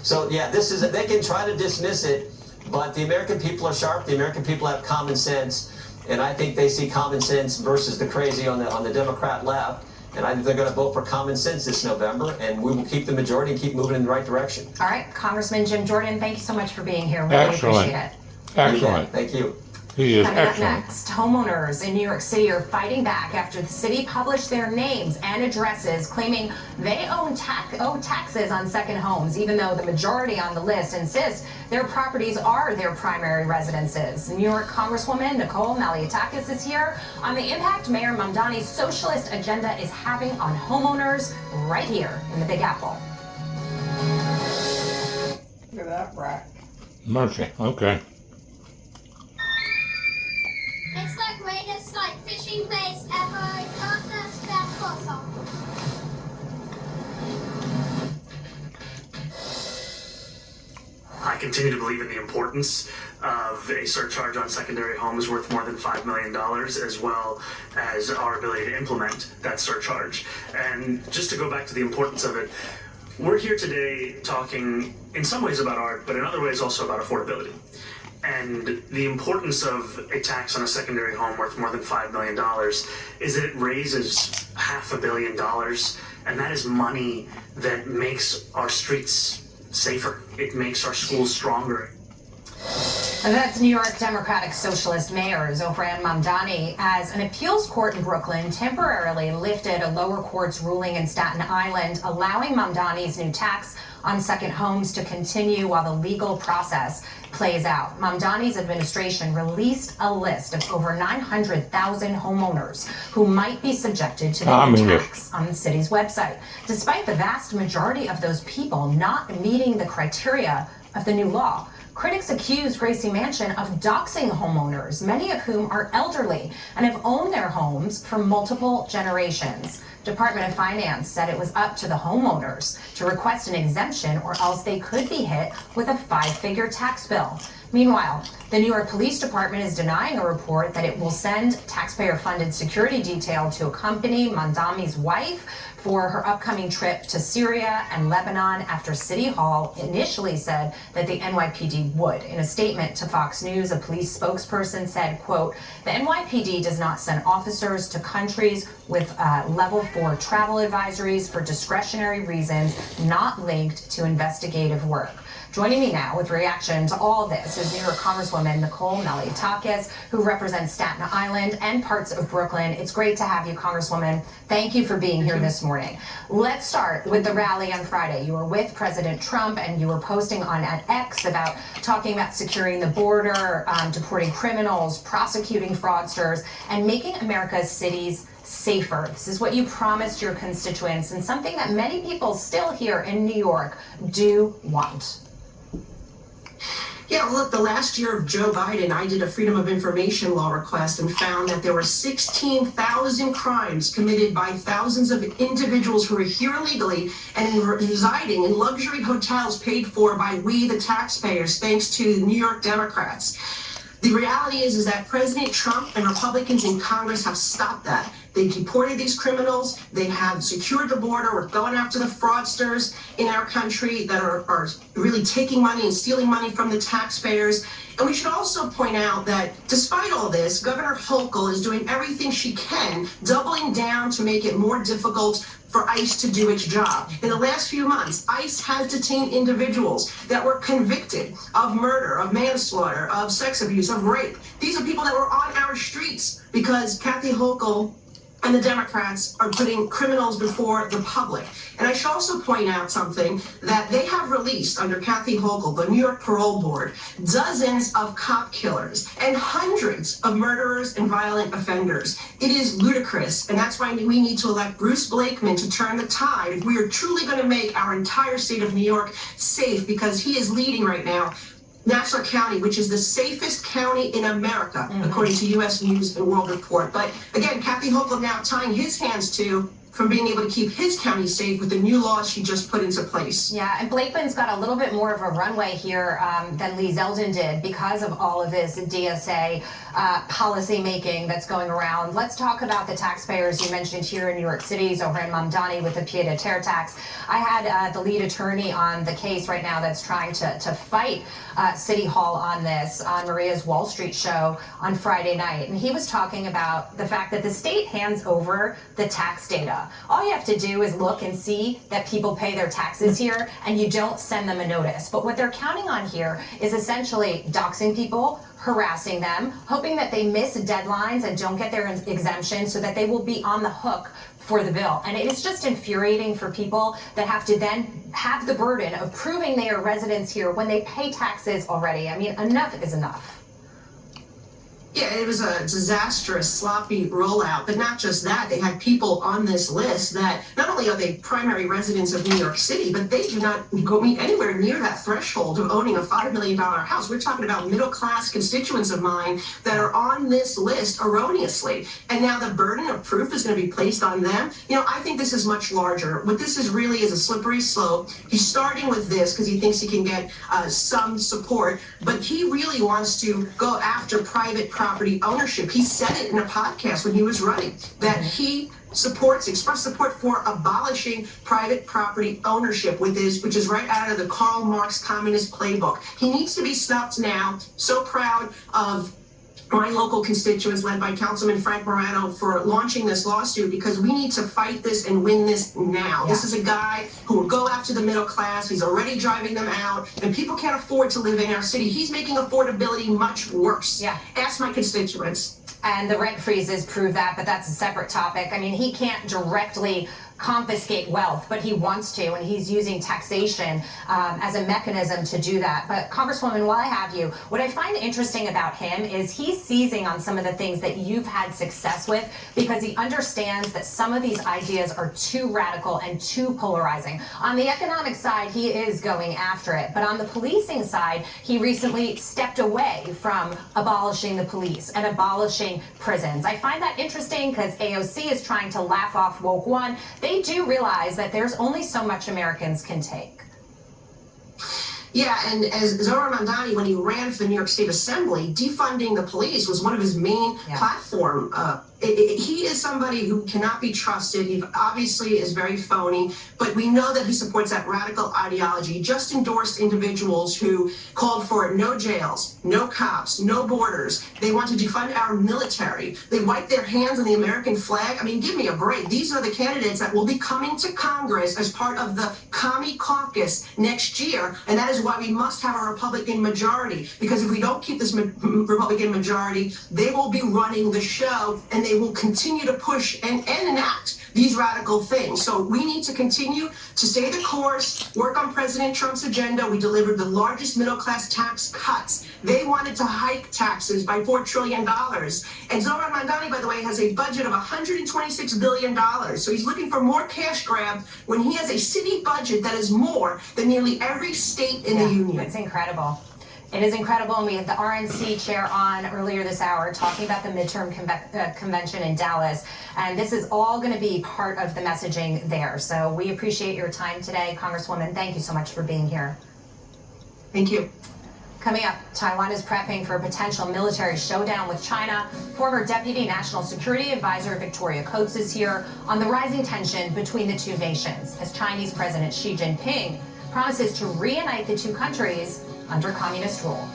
So yeah, they can try to dismiss it, but the American people are sharp. The American people have common sense, and I think they see common sense versus the crazy on the Democrat left. And I think they're going to vote for common sense this November, and we will keep the majority and keep moving in the right direction. All right, Congressman Jim Jordan, thank you so much for being here. Really appreciate it. Excellent. Thank you. He is Coming up excellent. next, homeowners in New York City are fighting back after the city published their names and addresses, claiming they owe taxes on second homes, even though the majority on the list insists their properties are their primary residences. New York Congresswoman Nicole Malliotakis is here on the impact Mayor Mamdani's socialist agenda is having on homeowners right here in the Big Apple. Look at that rack. Mercy. Okay. It's the greatest like fishing place ever. I continue to believe in the importance of a surcharge on secondary homes worth more than $5 million, as well as our ability to implement that surcharge. And just to go back to the importance of it, we're here today talking in some ways about art, but in other ways also about affordability. And the importance of a tax on a secondary home worth more than $5 million is that it raises $500 million, and that is money that makes our streets safer. It makes our schools stronger. And that's New York Democratic Socialist Mayor Zohran Mamdani, as an appeals court in Brooklyn temporarily lifted a lower court's ruling in Staten Island, allowing Mamdani's new tax on second homes to continue while the legal process plays out. Mamdani's administration released a list of over 900,000 homeowners who might be subjected to the new tax on the city's website, despite the vast majority of those people not meeting the criteria of the new law. Critics accused Gracie Mansion of doxing homeowners, many of whom are elderly and have owned their homes for multiple generations. Department of Finance said it was up to the homeowners to request an exemption, or else they could be hit with a 5-figure tax bill. Meanwhile, the New York Police Department is denying a report that it will send taxpayer-funded security detail to accompany Mamdani's wife for her upcoming trip to Syria and Lebanon, after City Hall initially said that the NYPD would. In a statement to Fox News, a police spokesperson said, quote, "The NYPD does not send officers to countries with level 4 travel advisories for discretionary reasons not linked to investigative work." Joining me now with reaction to all this is New York Congresswoman Nicole Malliotakis, who represents Staten Island and parts of Brooklyn. It's great to have you, Congresswoman. Thank you for being here this morning. Let's start with the rally on Friday. You were with President Trump, and you were posting on X about talking about securing the border, deporting criminals, prosecuting fraudsters, and making America's cities safer. This is what you promised your constituents, and something that many people still here in New York do want. Yeah, look, the last year of Joe Biden, I did a Freedom of Information law request and found that there were 16,000 crimes committed by thousands of individuals who were here illegally and residing in luxury hotels paid for by we, the taxpayers, thanks to New York Democrats. The reality is that President Trump and Republicans in Congress have stopped that. They deported these criminals. They have secured the border. We're going after the fraudsters in our country that are really taking money and stealing money from the taxpayers. And we should also point out that despite all this, Governor Hochul is doing everything she can, doubling down to make it more difficult for ICE to do its job. In the last few months, ICE has detained individuals that were convicted of murder, of manslaughter, of sex abuse, of rape. These are people that were on our streets because Kathy Hochul and the Democrats are putting criminals before the public. And I should also point out something that they have released under Kathy Hochul, the New York Parole Board, dozens of cop killers and hundreds of murderers and violent offenders. It is ludicrous, and that's why we need to elect Bruce Blakeman to turn the tide if we are truly going to make our entire state of New York safe, because he is leading right now Nassau County, which is the safest county in America, according to U.S. News and World Report. But again, Kathy Hochul now tying his hands to from being able to keep his county safe with the new laws she just put into place. Yeah, and Blakeman's got a little bit more of a runway here than Lee Zeldin did because of all of this DSA policy making that's going around. Let's talk about the taxpayers you mentioned here in New York City, Zohran Mamdani with the pied-à-terre tax. I had the lead attorney on the case right now that's trying to fight City Hall on this, on Maria's Wall Street show on Friday night. And he was talking about the fact that the state hands over the tax data. All you have to do is look and see that people pay their taxes here, and you don't send them a notice. But what they're counting on here is essentially doxing people, harassing them, hoping that they miss deadlines and don't get their exemption so that they will be on the hook for the bill. And it is just infuriating for people that have to then have the burden of proving they are residents here when they pay taxes already. I mean, enough is enough. Yeah, it was a disastrous, sloppy rollout. But not just that, they had people on this list that not only are they primary residents of New York City, but they do not go meet anywhere near that threshold of owning a $5 million house. We're talking about middle-class constituents of mine that are on this list erroneously. And now the burden of proof is going to be placed on them. You know, I think this is much larger. What this is really is a slippery slope. He's starting with this because he thinks he can get some support, but he really wants to go after private property ownership. He said it in a podcast when he was running that he expressed support for abolishing private property ownership, which is right out of the Karl Marx Communist playbook. He needs to be stopped now. So proud of my local constituents, led by Councilman Frank Morano, for launching this lawsuit, because we need to fight this and win this now. Yeah. This is a guy who will go after the middle class. He's already driving them out, and people can't afford to live in our city. He's making affordability much worse. Yeah. Ask my constituents. And the rent freezes prove that, but that's a separate topic. I mean, he can't directly confiscate wealth, but he wants to, and he's using taxation as a mechanism to do that. But Congresswoman, while I have you, what I find interesting about him is he's seizing on some of the things that you've had success with, because he understands that some of these ideas are too radical and too polarizing. On the economic side, he is going after it, but on the policing side, he recently stepped away from abolishing the police and abolishing prisons. I find that interesting because AOC is trying to laugh off Woke One. They do realize that there's only so much Americans can take. Yeah, and as Zohran Mamdani, when he ran for the New York State Assembly, defunding the police was one of his main platform. He is somebody who cannot be trusted. He obviously is very phony, but we know that he supports that radical ideology. He just endorsed individuals who called for no jails, no cops, no borders. They want to defund our military. They wipe their hands on the American flag. I mean, give me a break. These are the candidates that will be coming to Congress as part of the Commie Caucus next year, and that is why we must have a Republican majority, because if we don't keep this Republican majority, they will be running the show, and they will continue to push and enact these radical things. So we need to continue to stay the course, work on President Trump's agenda. We delivered the largest middle-class tax cuts. They wanted to hike taxes by $4 trillion. And Zohran Mamdani, by the way, has a budget of $126 billion. So he's looking for more cash grab when he has a city budget that is more than nearly every state in the union. It's incredible. It is incredible, and we had the RNC chair on earlier this hour talking about the midterm convention in Dallas, and this is all going to be part of the messaging there. So we appreciate your time today, Congresswoman. Thank you so much for being here. Thank you. Coming up, Taiwan is prepping for a potential military showdown with China. Former Deputy National Security Advisor Victoria Coates is here on the rising tension between the two nations as Chinese President Xi Jinping promises to reunite the two countries under communist rule.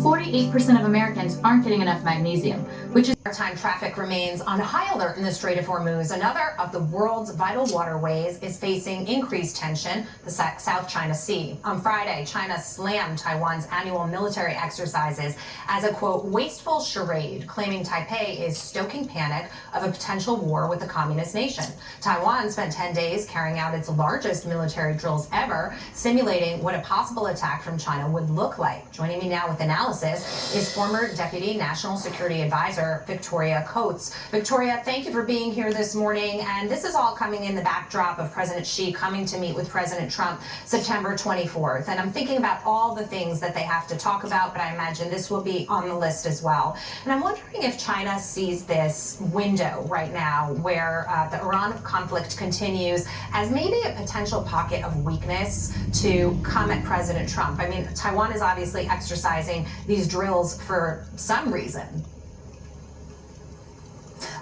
48% of Americans aren't getting enough magnesium, which is maritime traffic remains on high alert in the Strait of Hormuz. Another of the world's vital waterways is facing increased tension, the South China Sea. On Friday, China slammed Taiwan's annual military exercises as a, quote, wasteful charade, claiming Taipei is stoking panic of a potential war with the communist nation. Taiwan spent 10 days carrying out its largest military drills ever, simulating what a possible attack from China would look like. Joining me now with analysis is former Deputy National Security Advisor Victoria Coates. Victoria, thank you for being here this morning. And this is all coming in the backdrop of President Xi coming to meet with President Trump September 24th. And I'm thinking about all the things that they have to talk about, but I imagine this will be on the list as well. And I'm wondering if China sees this window right now where the Iran conflict continues as maybe a potential pocket of weakness to come at President Trump. I mean, Taiwan is obviously exercising these drills for some reason.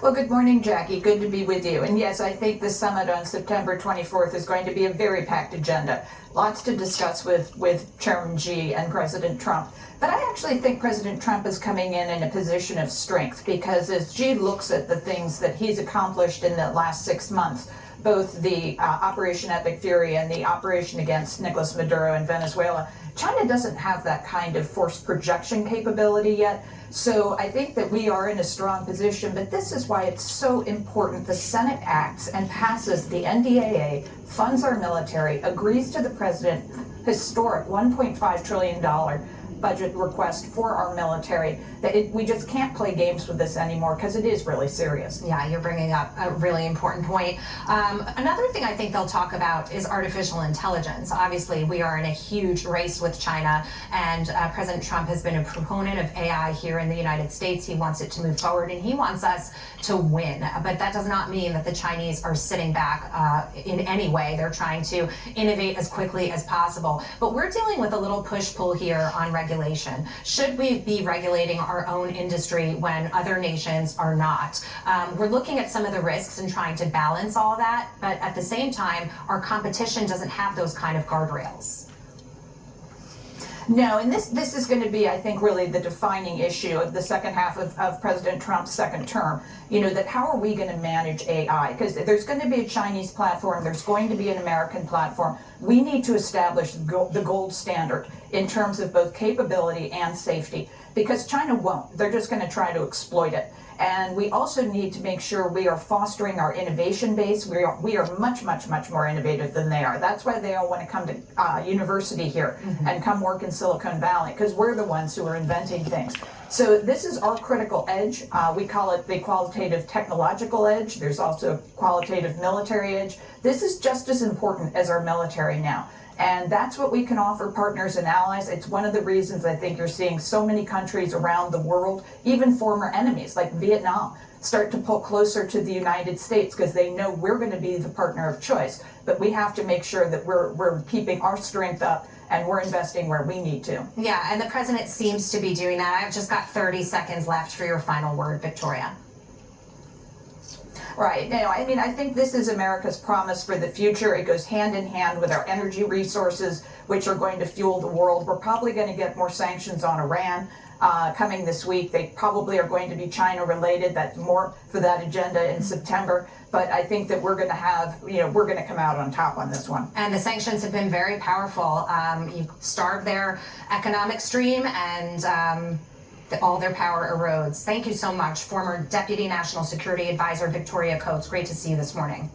Well, good morning, Jackie. Good to be with you. And yes, I think the summit on September 24th is going to be a very packed agenda. Lots to discuss with Chairman Xi and President Trump. But I actually think President Trump is coming in a position of strength because as Xi looks at the things that he's accomplished in the last 6 months, both the Operation Epic Fury and the operation against Nicolas Maduro in Venezuela, China doesn't have that kind of force projection capability yet. So I think that we are in a strong position, but this is why it's so important. The Senate acts and passes the NDAA, funds our military, agrees to the president historic $1.5 trillion budget request for our military. That we just can't play games with this anymore because it is really serious. Yeah, you're bringing up a really important point. Another thing I think they'll talk about is artificial intelligence. Obviously, we are in a huge race with China, and President Trump has been a proponent of AI here in the United States. He wants it to move forward, and he wants us to win. But that does not mean that the Chinese are sitting back in any way. They're trying to innovate as quickly as possible. But we're dealing with a little push-pull here on regulation. Should we be regulating our own industry when other nations are not? We're looking at some of the risks and trying to balance all that, but at the same time, our competition doesn't have those kind of guardrails. No, and this is going to be, I think, really the defining issue of the second half of President Trump's second term. You know, that how are we going to manage AI? Because there's going to be a Chinese platform, there's going to be an American platform. We need to establish the gold standard in terms of both capability and safety, because China won't. They're just going to try to exploit it. And we also need to make sure we are fostering our innovation base. We are much, much, much more innovative than they are. That's why they all want to come to university here and come work in Silicon Valley, because we're the ones who are inventing things. So this is our critical edge. We call it the qualitative technological edge. There's also qualitative military edge. This is just as important as our military now. And that's what we can offer partners and allies. It's one of the reasons I think you're seeing so many countries around the world, even former enemies like Vietnam, start to pull closer to the United States because they know we're going to be the partner of choice. But we have to make sure that we're keeping our strength up and we're investing where we need to. Yeah, and the president seems to be doing that. I've just got 30 seconds left for your final word, Victoria. Right. No, I mean, I think this is America's promise for the future. It goes hand in hand with our energy resources, which are going to fuel the world. We're probably going to get more sanctions on Iran coming this week. They probably are going to be China related. That's more for that agenda in September. But I think that we're going to have, we're going to come out on top on this one. And the sanctions have been very powerful. You starve their economic stream and all their power erodes. Thank you so much, former Deputy National Security Advisor Victoria Coates. Great to see you this morning.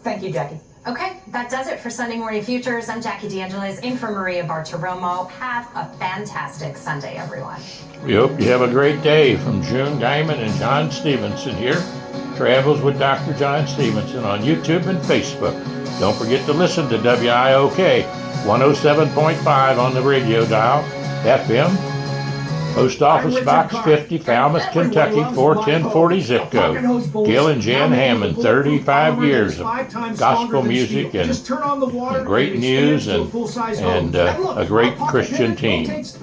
Thank you, Jackie. Okay, that does it for Sunday Morning Futures. I'm Jackie DeAngelis, in for Maria Bartiromo. Have a fantastic Sunday, everyone. We hope you have a great day. From June Diamond and John Stephenson here. Travels with Dr. John Stephenson on YouTube and Facebook. Don't forget to listen to WIOK 107.5 on the radio dial, FM, Post Office Box 50, Falmouth, Kentucky, 41040 zip code. Gil and Jan Hammond, 35 years of gospel music and great news and a great Christian team. If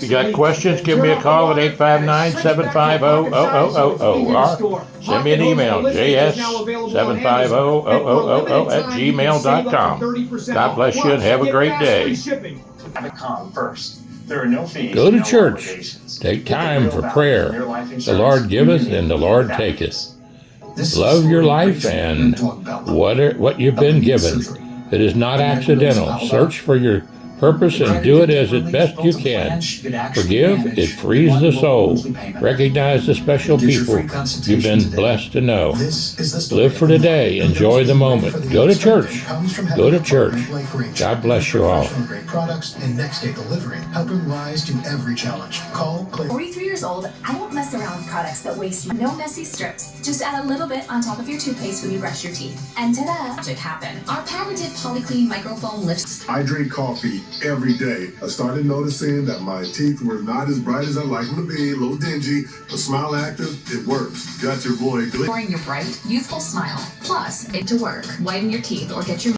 you got questions, give me a call at 859-750-0000 or send me an email, js7500000@gmail.com. God bless you and have a great day. Go to church. Take time for prayer. The Lord giveth and the Lord taketh. Love your life and what you've been given. It is not accidental. Search for your purpose and do it as best you can. Forgive, it frees the soul. Recognize the special people you've been blessed to know. Live for today. Enjoy the moment. Go to church. Go to church. God bless you all. Great products and next day delivery help him rise to every challenge. Call 43 years old, I don't mess around with products that waste money. No messy strips. Just add a little bit on top of your toothpaste when you brush your teeth. And ta-da! Magic happen. Our patented polyclean microfoam lifts. I drink coffee every day. I started noticing that my teeth were not as bright as I like them to be, a little dingy, but Smile Active, it works. Got your boy. Restoring your bright, youthful smile. Plus, it to work. Whiten your teeth or get your